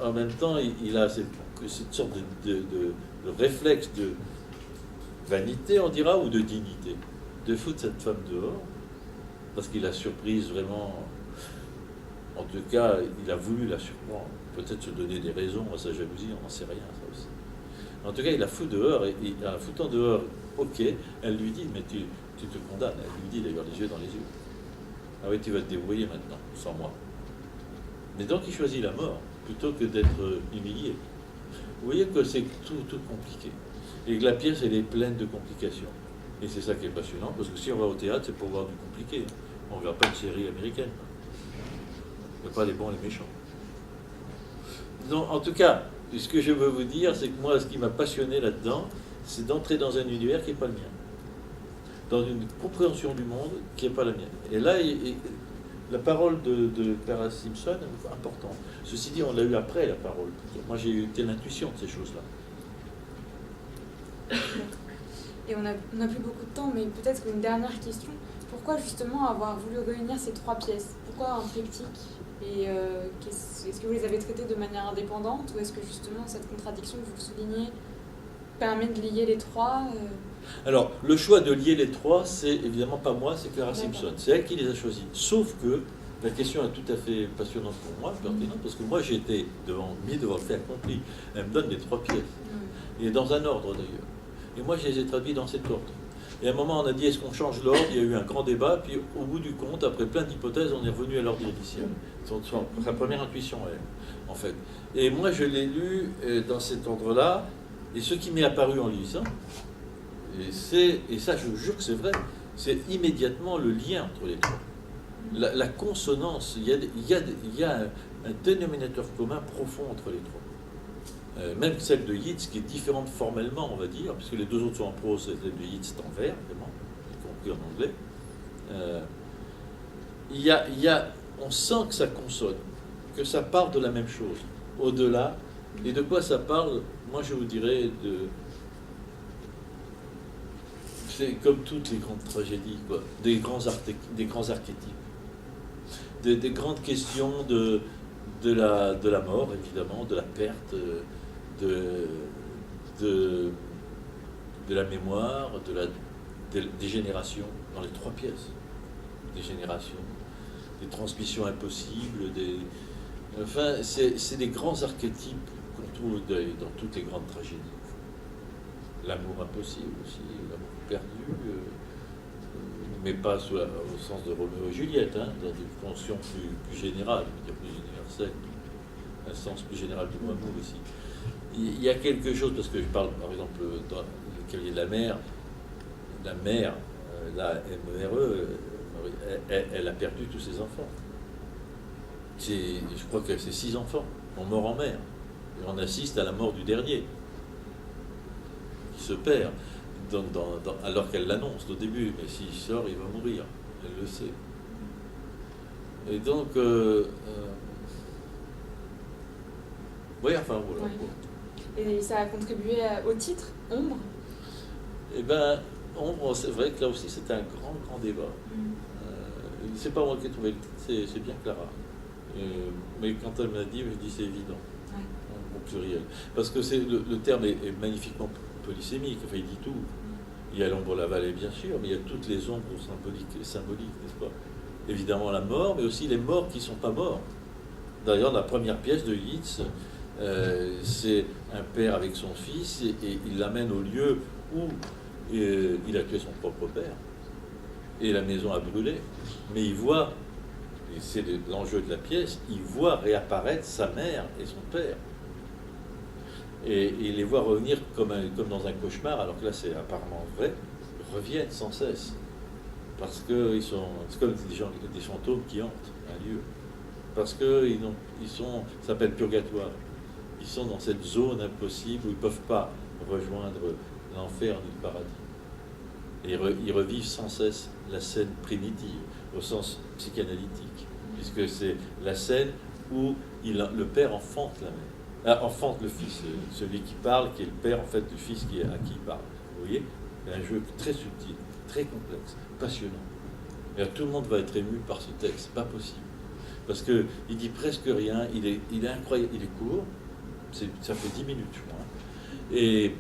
en même temps, il a cette sorte de réflexe de vanité, on dira, ou de dignité, de foutre cette femme dehors, parce qu'il a surprise vraiment En tout cas, il a voulu la surprendre. Peut-être se donner des raisons à sa jalousie, on n'en sait rien, ça aussi. En tout cas, il la fout dehors, et en la foutant dehors, ok, elle lui dit, mais tu te condamnes. Elle lui dit d'ailleurs les yeux dans les yeux. Ah oui, tu vas te débrouiller maintenant, sans moi. Mais donc il choisit la mort, plutôt que d'être humilié. Vous voyez que c'est tout compliqué. Et que la pièce, elle est pleine de complications. Et c'est ça qui est passionnant, parce que si on va au théâtre, c'est pour voir du compliqué. On ne regarde pas une série américaine. Il n'y a pas les bons et les méchants. Donc, en tout cas, ce que je veux vous dire, c'est que moi, ce qui m'a passionné là-dedans, c'est d'entrer dans un univers qui n'est pas le mien. Dans une compréhension du monde qui n'est pas la mienne. Et là, la parole de Clara Simpson est importante. Ceci dit, on l'a eu après, la parole. Moi, j'ai eu telle intuition de ces choses-là. Et on n'a plus beaucoup de temps, mais peut-être une dernière question. Pourquoi justement avoir voulu réunir ces 3 pièces? Pourquoi un triptyque? Et est-ce que vous les avez traitées de manière indépendante, ou est-ce que justement cette contradiction que vous soulignez permet de lier les 3 Alors, le choix de lier les 3, c'est évidemment pas moi, c'est Clara Simpson. C'est elle qui les a choisis. Sauf que la question est tout à fait passionnante pour moi, pertinente, parce que moi j'ai été mis devant le fait accompli. Elle me donne les 3 pièces. Et dans un ordre d'ailleurs. Et moi je les ai traduits dans cet ordre. Et à un moment on a dit est-ce qu'on change l'ordre? Il y a eu un grand débat, puis au bout du compte, après plein d'hypothèses, on est revenu à l'ordre initial. C'est sa première intuition, elle, en fait. Et moi je l'ai lu dans cet ordre-là, et ce qui m'est apparu en lisant, et ça je vous jure que c'est vrai, c'est immédiatement le lien entre les 3. La consonance, il y a un dénominateur commun profond entre les 3. Même celle de Yeats, qui est différente formellement, on va dire, puisque les 2 autres sont en prose, celle de Yeats c'est en vers, évidemment, y compris en anglais. On sent que ça consonne, que ça parle de la même chose, au-delà. Et de quoi ça parle? Moi, je vous dirais c'est comme toutes les grandes tragédies, quoi, des grands archétypes, des grandes questions de la mort, évidemment, de la perte, de la mémoire, des générations, dans les 3 pièces. Des générations, des transmissions impossibles, enfin, c'est des grands archétypes qu'on trouve dans toutes les grandes tragédies. L'amour impossible aussi, l'amour perdu, mais pas au sens de Roméo et Juliette, hein, dans une fonction plus générale, plus universelle, un sens plus général du mot amour ici. Il y a quelque chose, parce que je parle par exemple dans le Cavalier de la mère, la MERE, elle a perdu tous ses enfants. Je crois que c'est 6 enfants, on mort en mer, et on assiste à la mort du dernier, qui se perd, alors qu'elle l'annonce au début, mais s'il sort, il va mourir, elle le sait. Et donc, oui, enfin, voilà. Ouais. Et ça a contribué au titre, Ombre? Eh bien, Ombre, c'est vrai que là aussi, c'était un grand débat. C'est pas moi qui ai trouvé le titre, c'est bien Clara. Mais quand elle m'a dit, je dis c'est évident, au pluriel. Parce que le terme est magnifiquement polysémique, enfin, il dit tout. Il y a l'ombre, la vallée, bien sûr, mais il y a toutes les ombres symboliques, n'est-ce pas? Évidemment la mort, mais aussi les morts qui ne sont pas morts. D'ailleurs, la première pièce de Yeats, c'est un père avec son fils, et il l'amène au lieu où il a tué son propre père, et la maison a brûlé. Mais il voit, et c'est l'enjeu de la pièce, il voit réapparaître sa mère et son père. Et il les voit revenir comme dans un cauchemar, alors que là c'est apparemment vrai, reviennent sans cesse. Parce que c'est comme des fantômes qui hantent un lieu. Parce que ça s'appelle purgatoire. Ils sont dans cette zone impossible où ils ne peuvent pas rejoindre l'enfer ni le paradis. Et ils revivent sans cesse la scène primitive, au sens psychanalytique, puisque c'est la scène où le père enfante la mère. Enfante le fils, celui qui parle, qui est le père en fait du fils à qui il parle. Vous voyez, c'est un jeu très subtil, très complexe, passionnant. Et là, tout le monde va être ému par ce texte, c'est pas possible. Parce qu'il dit presque rien, il est incroyable, il est court, ça fait 10 minutes je crois, et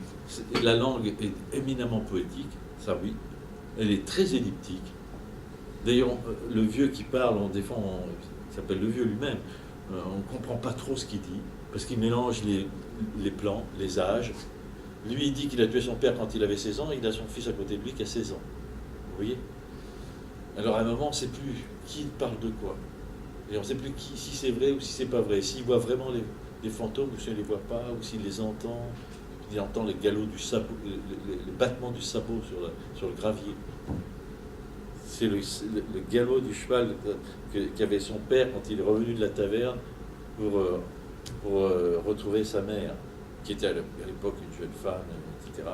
la langue est éminemment poétique, ça oui, elle est très elliptique. D'ailleurs, le vieux qui parle, qui s'appelle Le Vieux lui-même. On ne comprend pas trop ce qu'il dit, parce qu'il mélange les plans, les âges. Lui, il dit qu'il a tué son père quand il avait 16 ans, et il a son fils à côté de lui qui a 16 ans. Vous voyez? Alors à un moment, on ne sait plus qui parle de quoi. Et on ne sait plus si c'est vrai ou si c'est pas vrai. S'il voit vraiment les fantômes ou s'il ne les voit pas, ou s'il les entend. Il entend les galops du sabot, les battements du sabot sur le gravier. C'est le galop du cheval qu'avait son père quand il est revenu de la taverne pour retrouver sa mère, qui était à l'époque une jeune femme, etc.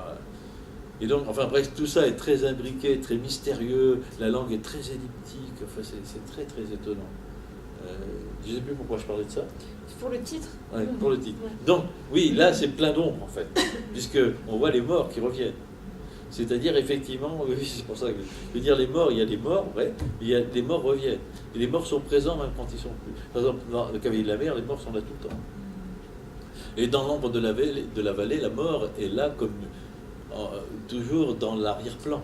Et donc, enfin bref, tout ça est très imbriqué, très mystérieux, la langue est très elliptique, enfin c'est très très étonnant. Je ne sais plus pourquoi je parlais de ça. Pour le titre. Ouais, pour le titre. Donc, oui, là c'est plein d'ombre en fait, puisqu'on voit les morts qui reviennent. C'est-à-dire, effectivement, oui, c'est pour ça que je veux dire, les morts, il y a des morts, ouais, mais les morts reviennent. Et les morts sont présents même quand ils sont plus. Par exemple, dans le Cavalier de la Mer, les morts sont là tout le temps. Et dans l'ombre de la vallée, la mort est là comme toujours dans l'arrière-plan.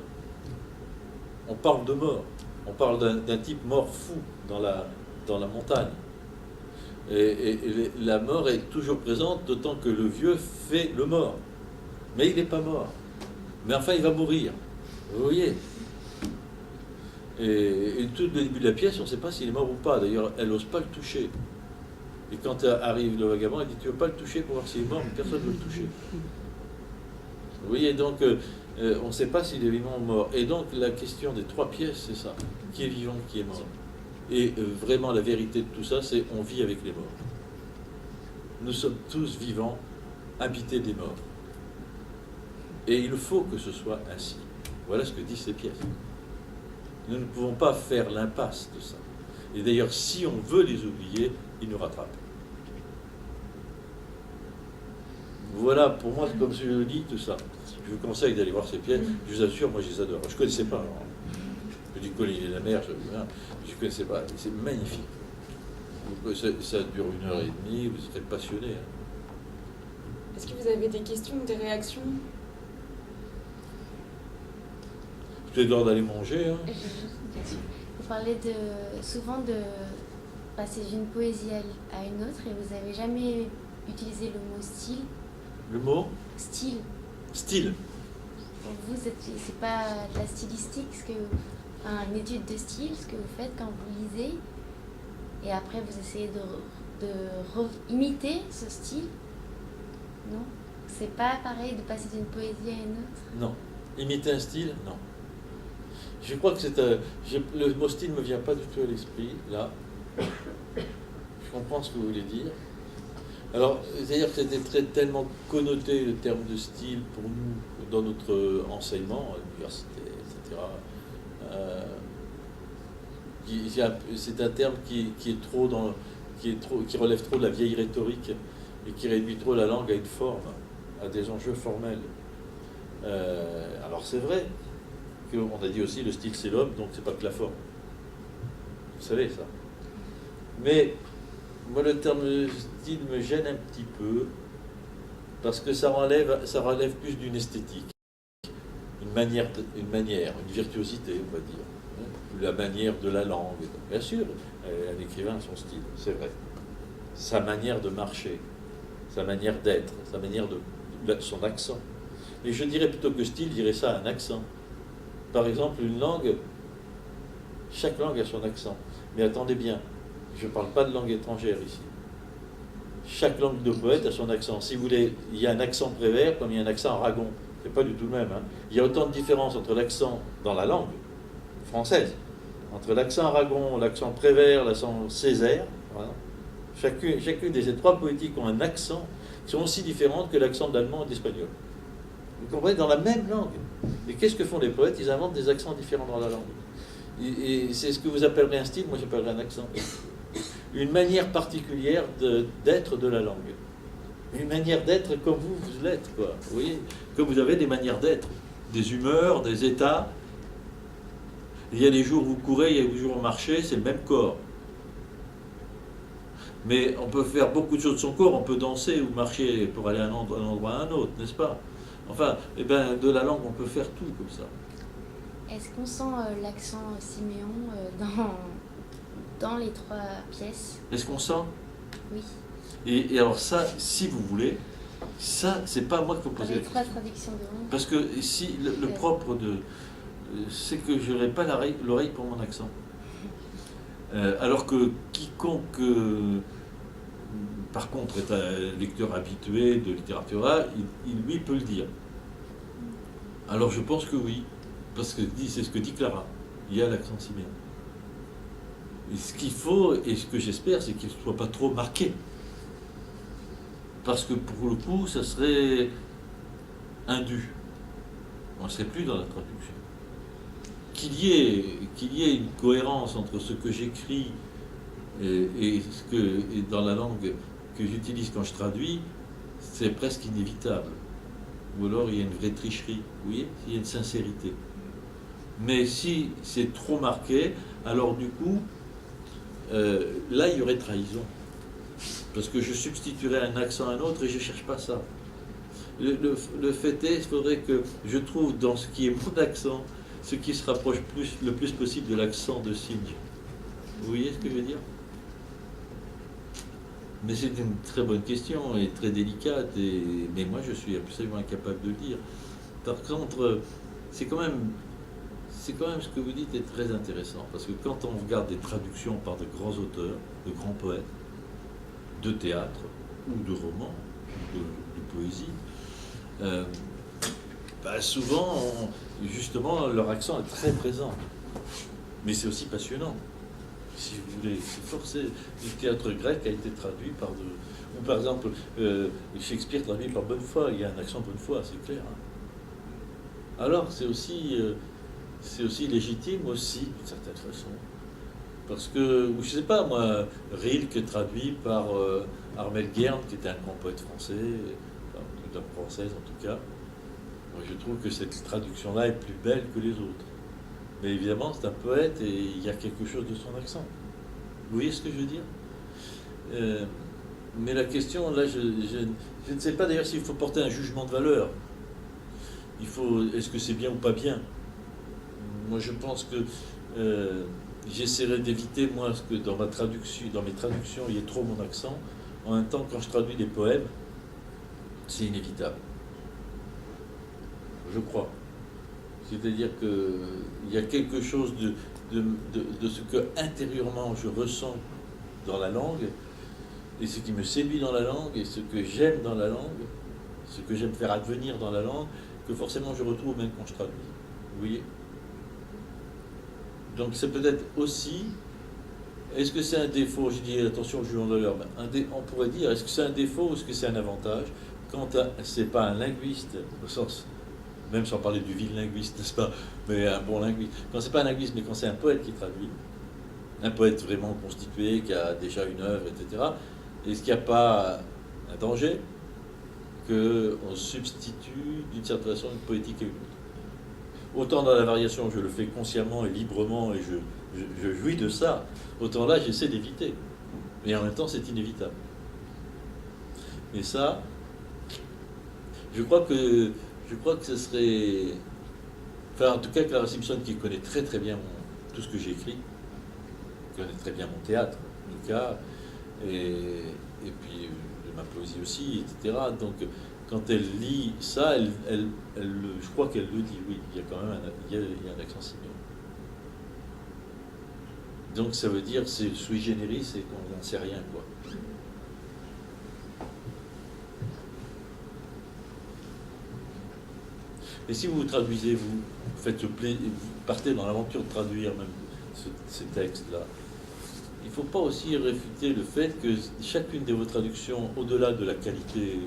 On parle de mort. On parle d'un type mort fou dans la montagne. Et la mort est toujours présente, d'autant que le vieux fait le mort. Mais il n'est pas mort. Mais enfin, il va mourir. Vous voyez? Et tout le début de la pièce, on ne sait pas s'il est mort ou pas. D'ailleurs, elle n'ose pas le toucher. Et quand arrive le vagabond, elle dit: tu ne veux pas le toucher pour voir s'il est mort, mais personne ne veut le toucher. Vous voyez, donc, on ne sait pas s'il est vivant ou mort. Et donc, la question des 3 pièces, c'est ça. Qui est vivant, qui est mort? Et vraiment, la vérité de tout ça, c'est on vit avec les morts. Nous sommes tous vivants, habités des morts. Et il faut que ce soit ainsi. Voilà ce que disent ces pièces. Nous ne pouvons pas faire l'impasse de ça. Et d'ailleurs, si on veut les oublier, ils nous rattrapent. Voilà, pour moi, comme je lis tout ça. Je vous conseille d'aller voir ces pièces. Je vous assure, moi, je les adore. Je ne connaissais pas. Je dis Cavalier de la Mer, je ne connaissais pas. C'est magnifique. Ça dure 1h30, vous serez passionnés. Est-ce que vous avez des questions ou des réactions? C'est l'heure d'aller manger. Hein. Vous parlez souvent de passer d'une poésie à une autre et vous n'avez jamais utilisé le mot style. Le mot Style. Style. Pour vous, c'est pas de la stylistique, une étude de style, ce que vous faites quand vous lisez, et après vous essayez de imiter ce style. Non? C'est pas pareil de passer d'une poésie à une autre? Non. Imiter un style? Non. Je crois que le mot style ne me vient pas du tout à l'esprit, là. Je comprends ce que vous voulez dire. Alors, c'est-à-dire que c'était tellement connoté, le terme de style, pour nous, dans notre enseignement, à l'université, etc. C'est un terme qui relève trop de la vieille rhétorique et qui réduit trop la langue à une forme, à des enjeux formels. Alors, c'est vrai qu'on a dit aussi le style c'est l'homme, donc c'est pas que la forme. Vous savez ça. Mais moi le terme style me gêne un petit peu parce que ça relève plus d'une esthétique, une virtuosité, on va dire, la manière de la langue. Bien sûr, un écrivain a son style, c'est vrai. Sa manière de marcher, sa manière d'être, son accent. Et je dirais plutôt que style, je dirais ça un accent. Par exemple, une langue, chaque langue a son accent. Mais attendez bien, je ne parle pas de langue étrangère ici. Chaque langue de poète a son accent. Si vous voulez, il y a un accent Prévert comme il y a un accent Aragon. Ce n'est pas du tout le même. Hein. Il y a autant de différences entre l'accent dans la langue française, entre l'accent Aragon, l'accent Prévert, l'accent Césaire. Voilà. Chacune de ces 3 poétiques ont un accent qui sont aussi différentes que l'accent d'allemand et d'espagnol. Vous comprenez, dans la même langue. Et qu'est-ce que font les poètes? Ils inventent des accents différents dans la langue. Et c'est ce que vous appellerez un style, moi j'appellerais un accent. Une manière particulière d'être de la langue. Une manière d'être comme vous l'êtes, quoi. Vous voyez? Comme vous avez des manières d'être, des humeurs, des états. Il y a des jours où vous courez, il y a des jours où vous marchez, c'est le même corps. Mais on peut faire beaucoup de choses de son corps, on peut danser ou marcher pour aller d'un endroit à un autre, n'est-ce pas? Enfin, de la langue, on peut faire tout comme ça. Est-ce qu'on sent l'accent Siméon dans les 3 pièces. Est-ce qu'on sent? Oui. Et alors ça, si vous voulez, ça, c'est pas moi qu'il faut Dans poser les la 3 question. traductions de Ronde. Parce que si le propre de... c'est que je n'aurai pas l'oreille pour mon accent. Alors que quiconque, par contre, est un lecteur habitué de littérature, il lui peut le dire. Alors je pense que oui, parce que c'est ce que dit Clara, il y a l'accent siméon. Et ce qu'il faut, et ce que j'espère, c'est qu'il ne soit pas trop marqué. Parce que pour le coup, ça serait indu. On ne serait plus dans la traduction. Qu'il y ait une cohérence entre ce que j'écris et dans la langue que j'utilise quand je traduis, c'est presque inévitable. Ou alors il y a une vraie tricherie, vous voyez, il y a une sincérité. Mais si c'est trop marqué, alors du coup, là il y aurait trahison. Parce que je substituerais un accent à un autre et je ne cherche pas ça. Le fait est, il faudrait que je trouve dans ce qui est mon accent, ce qui se rapproche le plus possible de l'accent de Sinj. Vous voyez ce que je veux dire? Mais c'est une très bonne question et très délicate, mais moi je suis absolument incapable de le dire. Par contre, c'est quand même ce que vous dites est très intéressant, parce que quand on regarde des traductions par de grands auteurs, de grands poètes, de théâtre ou de romans, de poésie, souvent, justement, leur accent est très présent. Mais c'est aussi passionnant. Si vous voulez, c'est forcé. Le théâtre grec a été traduit par ou par exemple, Shakespeare traduit par Bonnefoy. Il y a un accent Bonnefoy, c'est clair. Hein. Alors, c'est aussi légitime aussi, d'une certaine façon. Parce que, je sais pas, moi, Rilke traduit par Armel Guerne, qui était un grand poète français, enfin, française en tout cas. Moi, je trouve que cette traduction-là est plus belle que les autres. Mais évidemment, c'est un poète et il y a quelque chose de son accent. Vous voyez ce que je veux dire? Mais la question, là, je ne sais pas d'ailleurs s'il faut porter un jugement de valeur. Est-ce que c'est bien ou pas bien? Moi, je pense que j'essaierai d'éviter, moi, que dans mes traductions, il y ait trop mon accent. En même temps, quand je traduis des poèmes, c'est inévitable. Je crois. C'est-à-dire qu'il y a quelque chose de ce que intérieurement je ressens dans la langue, et ce qui me séduit dans la langue, et ce que j'aime dans la langue, ce que j'aime faire advenir dans la langue, que forcément je retrouve même quand je traduis. Vous voyez? Donc c'est peut-être aussi, est-ce que c'est un défaut? Je dis attention, je joue en valeur. On pourrait dire, est-ce que c'est un défaut ou est-ce que c'est un avantage quand c'est pas un linguiste, au sens, même sans parler du vil linguiste, n'est-ce pas, mais un bon linguiste. Quand c'est pas un linguiste, mais quand c'est un poète qui traduit, un poète vraiment constitué, qui a déjà une œuvre, etc., est-ce qu'il n'y a pas un danger qu'on substitue d'une certaine façon une poétique à une autre? Autant dans la variation, je le fais consciemment et librement et je jouis de ça, autant là, j'essaie d'éviter. Mais en même temps, c'est inévitable. Et ça, je crois que ce serait... Enfin, en tout cas, Clara Simpson, qui connaît très très bien tout ce que j'ai écrit, connaît très bien mon théâtre, en tout cas, et puis de ma poésie aussi, etc. Donc, quand elle lit ça, je crois qu'elle le dit, oui, il y a quand même un accent siméon. Donc, ça veut dire c'est sui generis et qu'on n'en sait rien, quoi. Et si vous traduisez, vous partez dans l'aventure de traduire même ces textes-là, il ne faut pas aussi réfuter le fait que chacune de vos traductions, au-delà de la qualité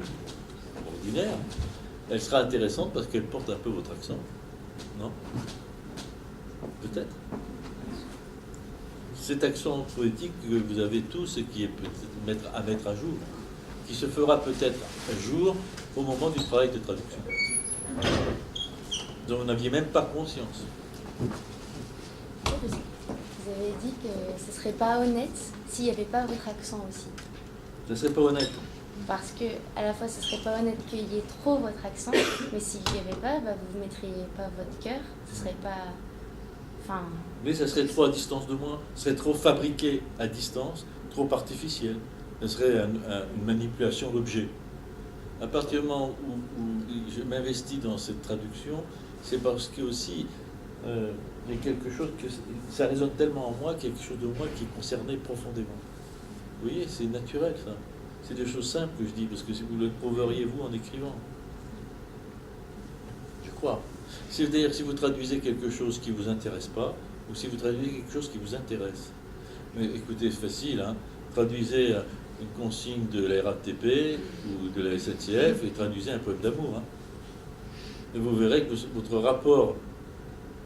ordinaire, elle sera intéressante parce qu'elle porte un peu votre accent. Non? Peut-être. Cet accent poétique que vous avez tous et qui est peut-être à mettre à jour, qui se fera peut-être à jour au moment du travail de traduction, dont vous n'aviez même pas conscience. Vous avez dit que ce ne serait pas honnête s'il n'y avait pas votre accent aussi. Ce ne serait pas honnête. Parce que à la fois ce ne serait pas honnête qu'il y ait trop votre accent, mais s'il n'y avait pas, vous ne mettriez pas votre cœur, ce serait pas... Enfin, Mais ça serait trop à distance de moi, ça serait trop fabriqué à distance, trop artificiel. Ça serait une manipulation d'objet. À partir du moment où je m'investis dans cette traduction, c'est parce que aussi il y a quelque chose que ça résonne tellement en moi, quelque chose de moi qui est concerné profondément. Vous voyez, c'est naturel ça. C'est des choses simples que je dis, parce que si vous le prouveriez vous en écrivant. Je crois. C'est-à-dire si vous traduisez quelque chose qui ne vous intéresse pas, ou si vous traduisez quelque chose qui vous intéresse. Mais écoutez, c'est facile, hein. Traduisez une consigne de la RATP ou de la SNCF et traduisez un poème d'amour. Hein. Et vous verrez que votre rapport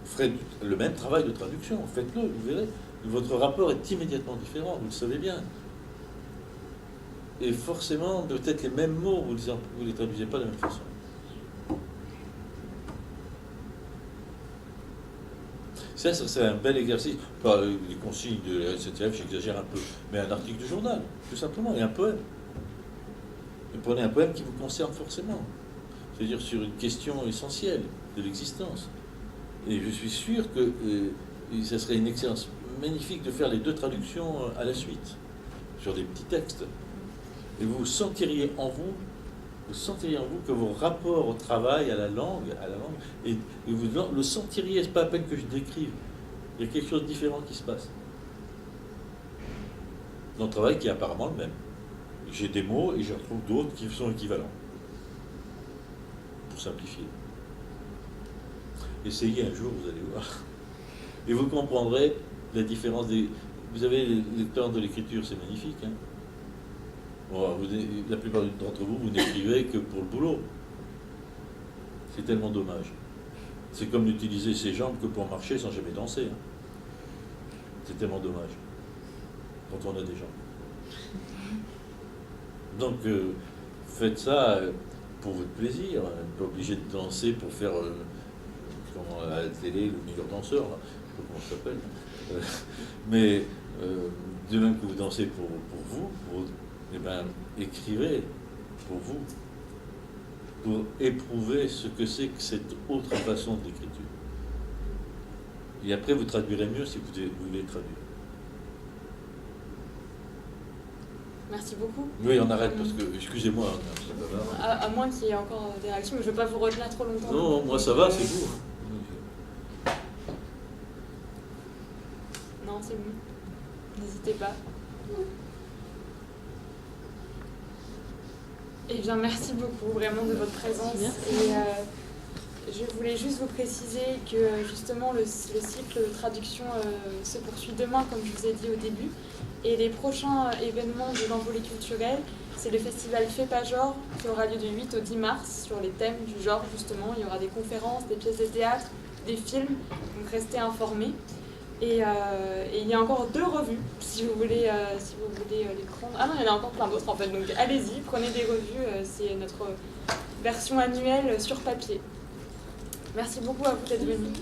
ferait le même travail de traduction. Faites-le, vous verrez. Votre rapport est immédiatement différent, vous le savez bien. Et forcément, peut-être les mêmes mots, vous ne les traduisez pas de la même façon. Ça serait un bel exercice. Pas les consignes de la SNCF, j'exagère un peu, mais un article de journal, tout simplement, et un poème. Et prenez un poème qui vous concerne forcément, c'est-à-dire sur une question essentielle de l'existence. Et je suis sûr que ça serait une expérience magnifique de faire les deux traductions à la suite, sur des petits textes. Et vous sentiriez en vous que vos rapports au travail, à la langue, et vous le sentiriez, c'est pas à peine que je décrive. Il y a quelque chose de différent qui se passe. Dans le travail qui est apparemment le même. J'ai des mots et je retrouve d'autres qui sont équivalents. Pour simplifier. Essayez un jour, vous allez voir. Et vous comprendrez la différence des... Vous avez l'expérience de l'écriture, c'est magnifique, hein. Bon, la plupart d'entre vous, vous n'écrivez que pour le boulot. C'est tellement dommage. C'est comme d'utiliser ses jambes que pour marcher sans jamais danser. Hein. C'est tellement dommage. Quand on a des jambes. Donc, faites ça pour votre plaisir. Vous n'êtes pas obligé de danser pour faire, comme à la télé, le meilleur danseur. Là. Je sais pas comment ça s'appelle. Mais de même que vous dansez pour vous, eh bien, écrivez pour vous, pour éprouver ce que c'est que cette autre façon d'écriture. Et après, vous traduirez mieux si vous voulez traduire. Merci beaucoup. Oui, on arrête parce que, excusez-moi. À moins qu'il y ait encore des réactions, mais je ne veux pas vous retenir trop longtemps. Non, moi ça va, c'est vous. Non, c'est bon. N'hésitez pas. Eh bien, merci beaucoup vraiment de votre présence. Et je voulais juste vous préciser que justement le cycle de traduction se poursuit demain, comme je vous ai dit au début. Et les prochains événements de l'envolée culturelle, c'est le festival Fais pas genre qui aura lieu du 8 au 10 mars sur les thèmes du genre justement. Il y aura des conférences, des pièces de théâtre, des films, donc restez informés. Et il y a encore 2 revues, si vous voulez les prendre. Ah non, il y en a encore plein d'autres en fait, donc allez-y, prenez des revues, c'est notre version annuelle sur papier. Merci beaucoup à vous d'être venus.